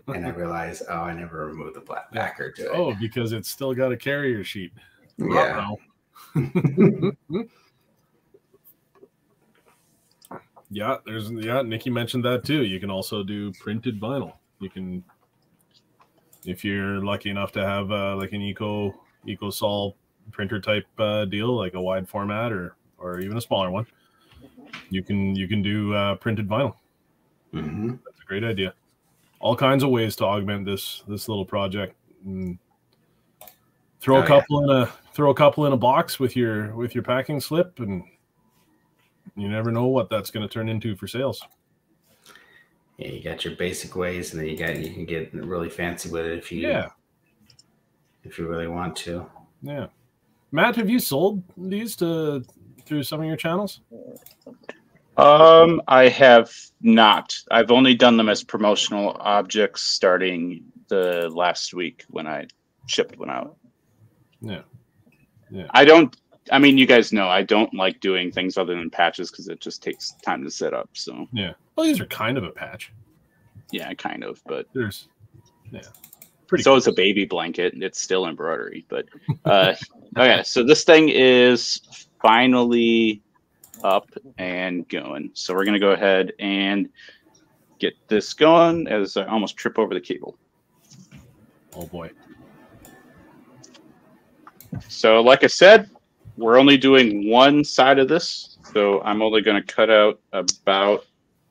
Speaker 3: And I realized, oh, I never removed the black backer to it.
Speaker 2: Oh, because it's still got a carrier sheet.
Speaker 3: Yeah.
Speaker 2: Yeah, Nikki mentioned that too. You can also do printed vinyl. You can, if you're lucky enough to have like an EcoSol printer type deal, like a wide format or even a smaller one, you can do printed vinyl. That's a great idea. All kinds of ways to augment this little project. And throw a couple in a box with your packing slip, and you never know what that's going to turn into for sales.
Speaker 3: Yeah, you got your basic ways, and then you can get really fancy with it if you really want to.
Speaker 2: Yeah. Matt, have you sold these through some of your channels?
Speaker 4: I have not. I've only done them as promotional objects starting the last week when I shipped one out.
Speaker 2: Yeah. Yeah.
Speaker 4: I mean, you guys know I don't like doing things other than patches because it just takes time to set up. So
Speaker 2: Yeah. Well, these are kind of a patch.
Speaker 4: yeah, kind of, but
Speaker 2: There's, yeah. Pretty
Speaker 4: so is a baby blanket. It's still embroidery, but okay. So this thing is finally up and going. So we're gonna go ahead and get this going as I almost trip over the cable.
Speaker 2: Oh boy.
Speaker 4: So like I said, we're only doing one side of this. So I'm only going to cut out about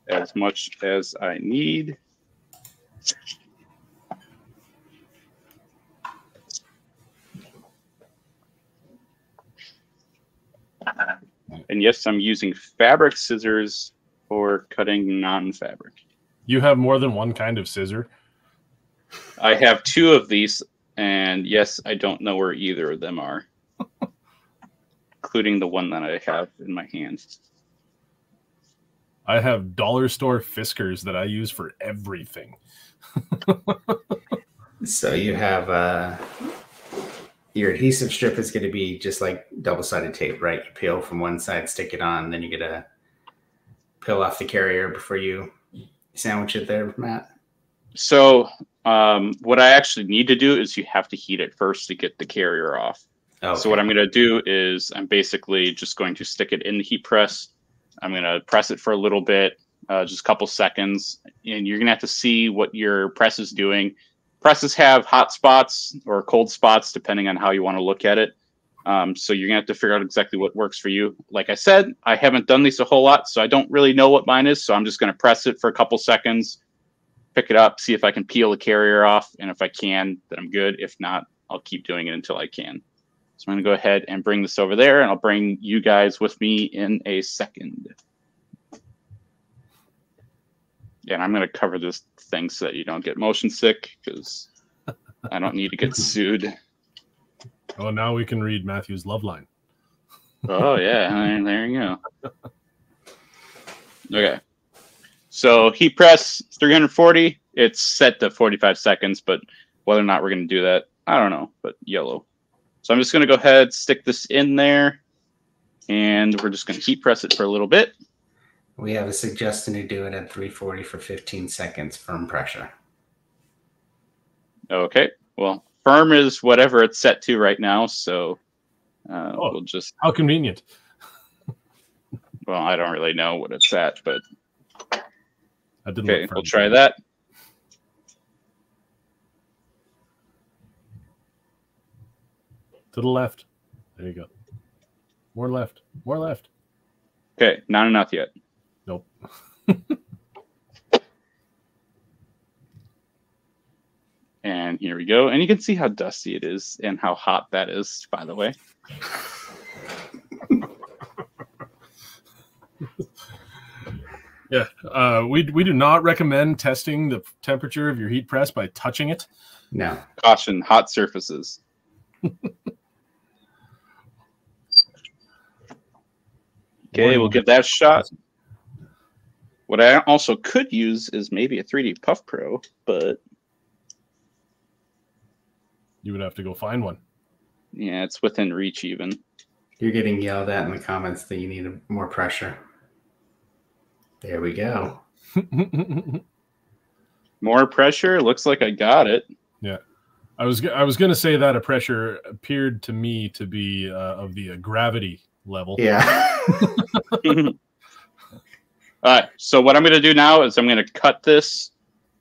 Speaker 4: as much as I need. And yes, I'm using fabric scissors for cutting non-fabric.
Speaker 2: You have more than one kind of scissor.
Speaker 4: I have two of these, and yes, I don't know where either of them are, including the one that I have in my hand.
Speaker 2: I have dollar store Fiskars that I use for everything.
Speaker 3: So you have your adhesive strip is going to be just like double-sided tape, right? You peel from one side, stick it on, then you get to peel off the carrier before you sandwich it there, Matt.
Speaker 4: So what I actually need to do is you have to heat it first to get the carrier off.
Speaker 3: Okay.
Speaker 4: So what I'm going to do is I'm basically just going to stick it in the heat press. I'm going to press it for a little bit, just a couple seconds, and you're going to have to see what your press is doing. Presses have hot spots or cold spots, depending on how you want to look at it. So you're going to have to figure out exactly what works for you. Like I said, I haven't done these a whole lot, so I don't really know what mine is. So I'm just going to press it for a couple seconds, pick it up, see if I can peel the carrier off. And if I can, then I'm good. If not, I'll keep doing it until I can. So I'm going to go ahead and bring this over there, and I'll bring you guys with me in a second. Yeah, and I'm going to cover this thing so that you don't get motion sick, because I don't need to get sued.
Speaker 2: Oh, now we can read Matthew's love line.
Speaker 4: Oh, yeah. There you go. Okay. So heat press 340. It's set to 45 seconds, but whether or not we're going to do that, I don't know, but yellow. So I'm just going to go ahead, stick this in there, and we're just going to heat press it for a little bit.
Speaker 3: We have a suggestion to do it at 340 for 15 seconds, firm pressure.
Speaker 4: Okay. Well, firm is whatever it's set to right now, so we'll just...
Speaker 2: How convenient.
Speaker 4: Well, I don't really know what it's at, but...
Speaker 2: Okay,
Speaker 4: we'll try that.
Speaker 2: To the left. There you go. More left. More left.
Speaker 4: Okay, not enough yet.
Speaker 2: Nope.
Speaker 4: And here we go. And you can see how dusty it is and how hot that is, by the way.
Speaker 2: Yeah, we do not recommend testing the temperature of your heat press by touching it.
Speaker 3: No.
Speaker 4: Caution, hot surfaces. Okay, we'll give that a shot. What I also could use is maybe a 3D Puff Pro, but...
Speaker 2: You would have to go find one.
Speaker 4: Yeah, it's within reach even.
Speaker 3: You're getting yelled at in the comments that you need more pressure. There we go.
Speaker 4: More pressure? Looks like I got it.
Speaker 2: Yeah. I was going to say that a pressure appeared to me to be of the gravity level.
Speaker 3: Yeah.
Speaker 4: All right. So what I'm going to do now is I'm going to cut this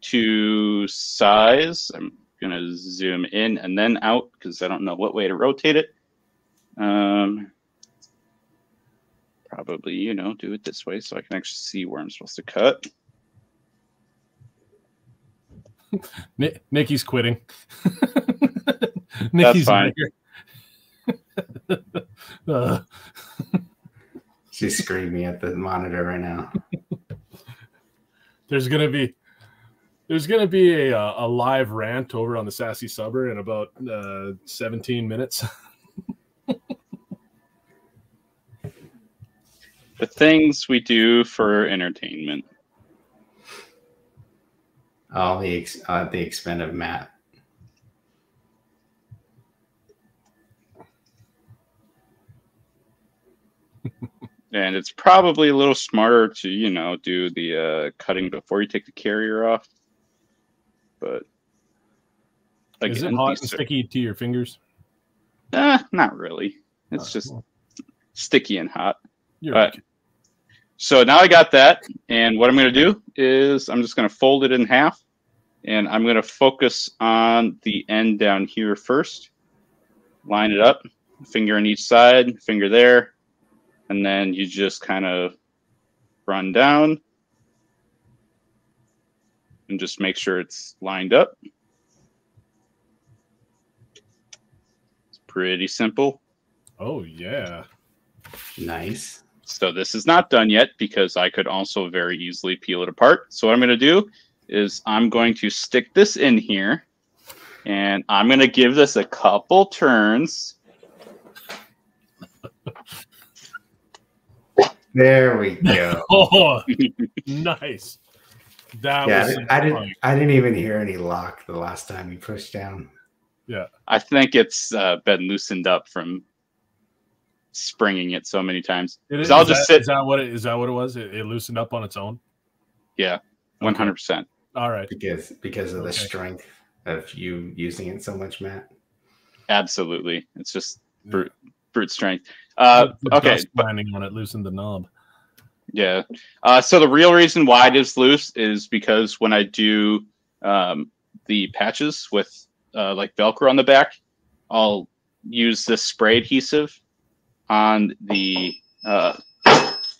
Speaker 4: to size. I'm going to zoom in and then out because I don't know what way to rotate it. Probably, do it this way so I can actually see where I'm supposed to cut.
Speaker 2: Nikki's quitting. Nikki's
Speaker 4: fine.
Speaker 3: She's screaming at the monitor right now.
Speaker 2: There's gonna be a live rant over on the Sassy Subber in about 17 minutes.
Speaker 4: The things we do for entertainment.
Speaker 3: All the at the expense of Matt.
Speaker 4: And it's probably a little smarter to, you know, do the cutting before you take the carrier off. But again,
Speaker 2: is it hot and sticky to your fingers?
Speaker 4: Not really. It's just sticky and hot.
Speaker 2: You're right.
Speaker 4: So now I got that, and what I'm going to do is I'm just going to fold it in half, and I'm going to focus on the end down here first. Line it up, finger on each side, finger there, and then you just kind of run down and just make sure it's lined up. It's pretty simple.
Speaker 2: Oh, yeah.
Speaker 3: Nice.
Speaker 4: So this is not done yet because I could also very easily peel it apart. So what I'm going to do is I'm going to stick this in here, and I'm going to give this a couple turns.
Speaker 3: There we go.
Speaker 2: Oh, nice. That was
Speaker 3: I didn't even hear any lock the last time you pushed down.
Speaker 2: Yeah.
Speaker 4: I think it's been loosened up from springing it so many times.
Speaker 2: Is that what it was? It loosened up on its own?
Speaker 4: Yeah, 100%.
Speaker 2: All right.
Speaker 3: Because of the strength of you using it so much, Matt.
Speaker 4: Absolutely. It's just brute strength.
Speaker 2: The
Speaker 4: okay.
Speaker 2: Landing on it loosened the knob.
Speaker 4: Yeah. So the real reason why it is loose is because when I do the patches with like Velcro on the back, I'll use this spray adhesive on the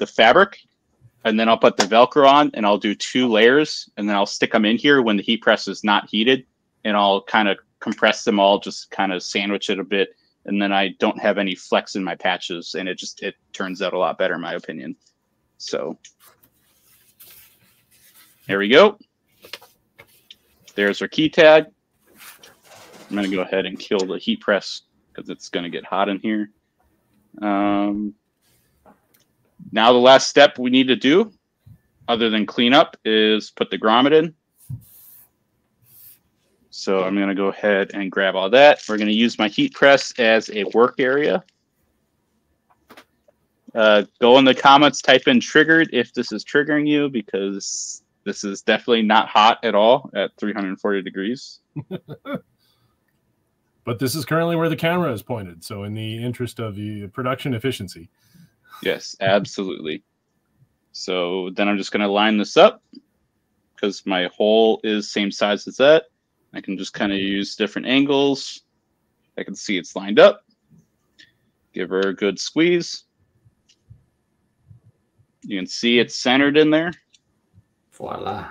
Speaker 4: fabric, and then I'll put the Velcro on, and I'll do 2 layers, and then I'll stick them in here when the heat press is not heated, and I'll kind of compress them all, just kind of sandwich it a bit, and then I don't have any flex in my patches, and it turns out a lot better in my opinion. So there we go. There's our key tag. I'm going to go ahead and kill the heat press because it's going to get hot in here. Now the last step we need to do, other than clean up, is put the grommet in. So I'm going to go ahead and grab all that. We're going to use my heat press as a work area. Go in the comments, type in triggered if this is triggering you, because this is definitely not hot at all at 340 degrees.
Speaker 2: But this is currently where the camera is pointed. So in the interest of the production efficiency.
Speaker 4: Yes, absolutely. So then I'm just going to line this up because my hole is same size as that. I can just kind of use different angles. I can see it's lined up. Give her a good squeeze. You can see it's centered in there.
Speaker 3: Voila.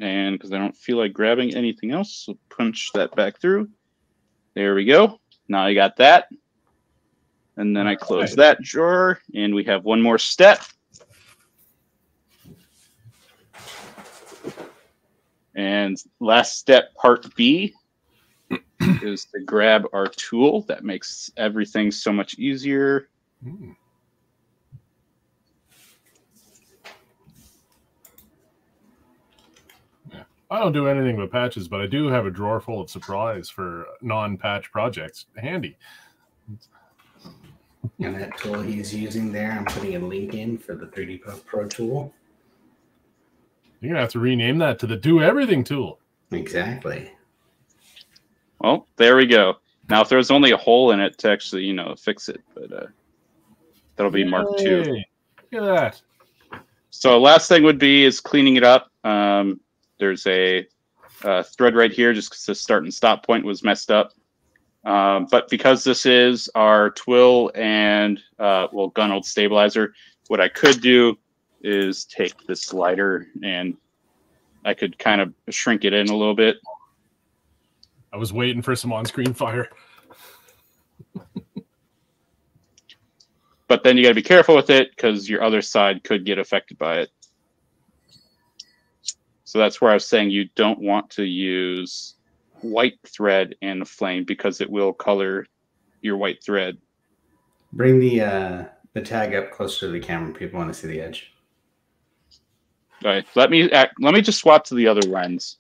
Speaker 4: And because I don't feel like grabbing anything else, so punch that back through. There we go. Now I got that. And then I close that drawer, and we have one more step. And last step, part B, is to grab our tool. That makes everything so much easier.
Speaker 2: I don't do anything but patches, but I do have a drawer full of supplies for non-patch projects. Handy.
Speaker 3: And that tool he's using there, I'm putting a link in for the 3D Puff Pro tool.
Speaker 2: You're going to have to rename that to the Do Everything tool.
Speaker 3: Exactly.
Speaker 4: Well, there we go. Now, if there's only a hole in it to actually, you know, fix it, but that'll be Mark 2.
Speaker 2: Look at that.
Speaker 4: So last thing would be is cleaning it up. There's a thread right here just because the start and stop point was messed up. But because this is our twill and, Gunnels stabilizer, what I could do is take this slider and I could kind of shrink it in a little bit.
Speaker 2: I was waiting for some on-screen fire.
Speaker 4: But then you got to be careful with it because your other side could get affected by it. So that's where I was saying you don't want to use white thread in a flame because it will color your white thread.
Speaker 3: Bring the tag up closer to the camera. People want to see the edge.
Speaker 4: All right, let me just swap to the other lens,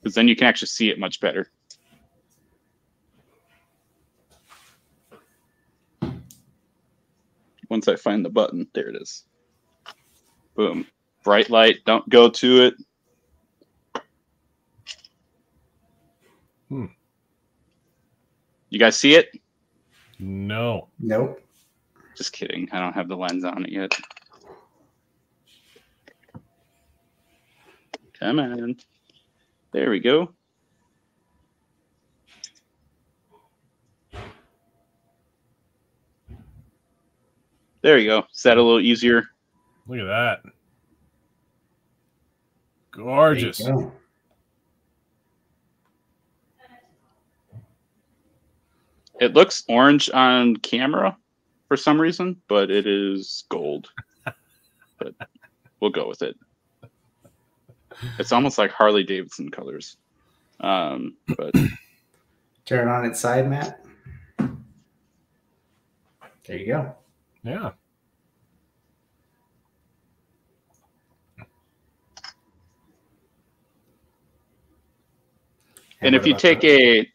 Speaker 4: because then you can actually see it much better. Once I find the button, there it is. Boom. Bright light, don't go to it. You guys see it?
Speaker 2: No.
Speaker 3: Nope.
Speaker 4: Just kidding. I don't have the lens on it yet. Come on. There we go. There you go. Is that a little easier?
Speaker 2: Look at that. Gorgeous.
Speaker 3: There you go.
Speaker 4: It looks orange on camera for some reason, but it is gold. But we'll go with it. It's almost like Harley Davidson colors. But
Speaker 3: Turn it on its side, Matt. There you go.
Speaker 2: Yeah.
Speaker 4: and if you take a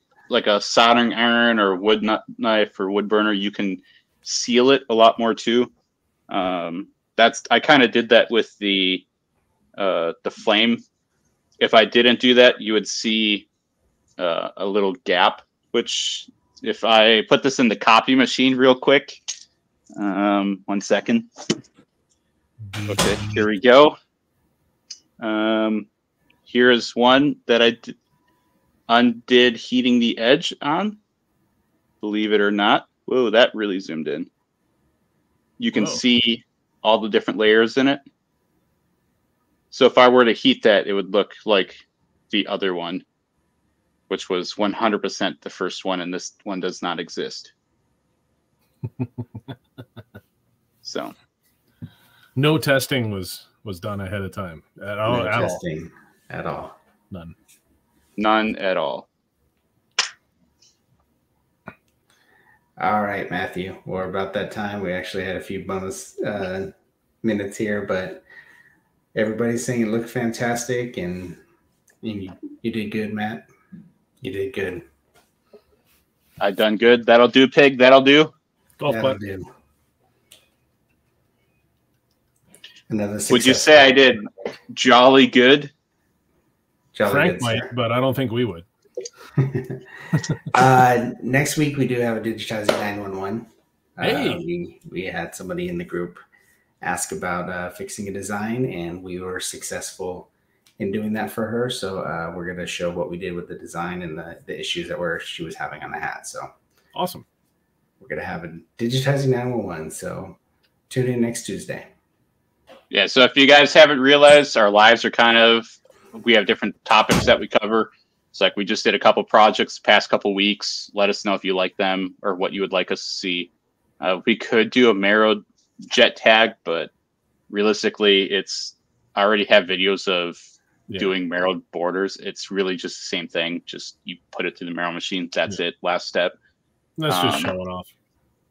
Speaker 4: soldering iron or wood knife or wood burner, you can seal it a lot more too. I kind of did that with the flame. If I didn't do that, you would see a little gap, which if I put this in the copy machine real quick, 1 second. Okay, here we go. Here is one that I undid heating the edge on. Believe it or not. Whoa, that really zoomed in. You can see all the different layers in it. So if I were to heat that, it would look like the other one, which was 100% the first one, and this one does not exist. So
Speaker 2: no testing was done ahead of time at all.
Speaker 3: No testing at all.
Speaker 2: None
Speaker 4: at all.
Speaker 3: All right, Matthew. We're about that time. We actually had a few bonus minutes here, but everybody's saying it looked fantastic, and you did good, Matt. You did good.
Speaker 4: I done good. That'll do, Pig. That'll do.
Speaker 3: That'll do. Another success.
Speaker 4: Would you say I did jolly good?
Speaker 3: Jolly
Speaker 2: Frank
Speaker 3: good,
Speaker 2: might,
Speaker 3: sir.
Speaker 2: but I don't think we would.
Speaker 3: Next week we do have a digitizing 911.
Speaker 2: Hey,
Speaker 3: we had somebody in the group ask about fixing a design, and we were successful in doing that for her. So we're going to show what we did with the design and the issues that she was having on the hat. So
Speaker 2: awesome.
Speaker 3: We're going to have a digitizing 911. So tune in next Tuesday.
Speaker 4: Yeah. So if you guys haven't realized, our lives are we have different topics that we cover. It's like we just did a couple projects the past couple weeks. Let us know if you like them or what you would like us to see. We could do a Mero jet tag, but realistically, I already have videos of doing Mero borders. It's really just the same thing. Just you put it through the Mero machine. That's it. Last step.
Speaker 2: That's just showing off.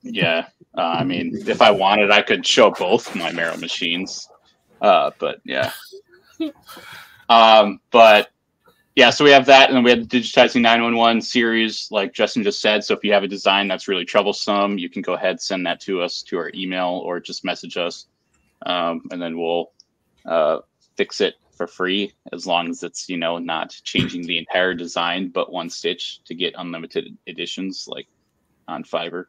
Speaker 4: Yeah. I mean, if I wanted, I could show both my Mero machines. But yeah. But yeah, so we have that, and then we have the Digitizing 911 series, like Justin just said. So if you have a design that's really troublesome, you can go ahead, send that to us to our email, or just message us, and then we'll fix it for free, as long as it's not changing the entire design but one stitch to get unlimited editions like on Fiverr.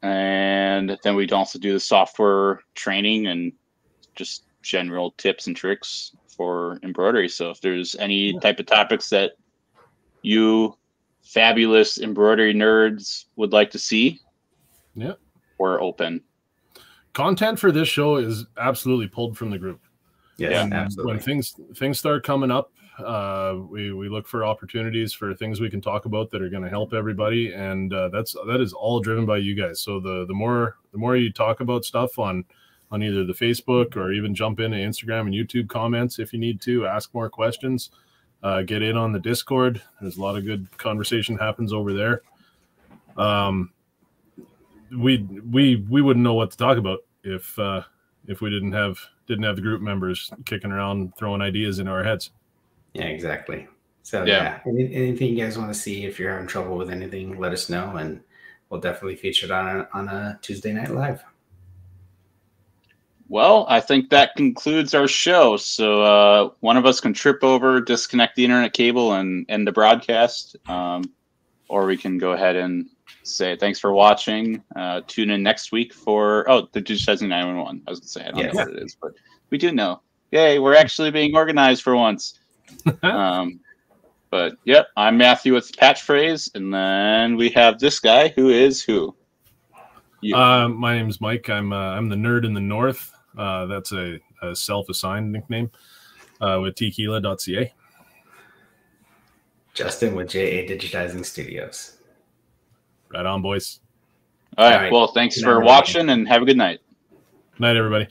Speaker 4: And then we'd also do the software training and just general tips and tricks for embroidery. So if there's any type of topics that you fabulous embroidery nerds would like to see, we're open.
Speaker 2: Content for this show is absolutely pulled from the group.
Speaker 3: Yes, absolutely.
Speaker 2: When things start coming up, we look for opportunities for things we can talk about that are going to help everybody, and that is all driven by you guys. So the more you talk about stuff on either the Facebook or even jump into Instagram and YouTube comments if you need to, ask more questions, get in on the Discord. There's a lot of good conversation happens over there. We wouldn't know what to talk about if we didn't have the group members kicking around throwing ideas into our heads.
Speaker 3: Yeah, exactly. So
Speaker 4: Yeah.
Speaker 3: anything you guys want to see, if you're having trouble with anything, let us know, and we'll definitely feature it on a Tuesday Night Live.
Speaker 4: Well, I think that concludes our show. So one of us can trip over, disconnect the internet cable, and end the broadcast. Or we can go ahead and say thanks for watching. Tune in next week for the Digitizing 911. I was going to say I don't know what it is, but we do know. Yay, we're actually being organized for once. But yep, I'm Matthew with Patchphrase, and then we have this guy who is who? You.
Speaker 2: My name's Mike. I'm the nerd in the north. That's a self-assigned nickname with tequila.ca.
Speaker 3: Justin with JA Digitizing Studios.
Speaker 2: Right on, boys.
Speaker 4: All right. Well, thanks for watching, and have a good night.
Speaker 2: Night, everybody.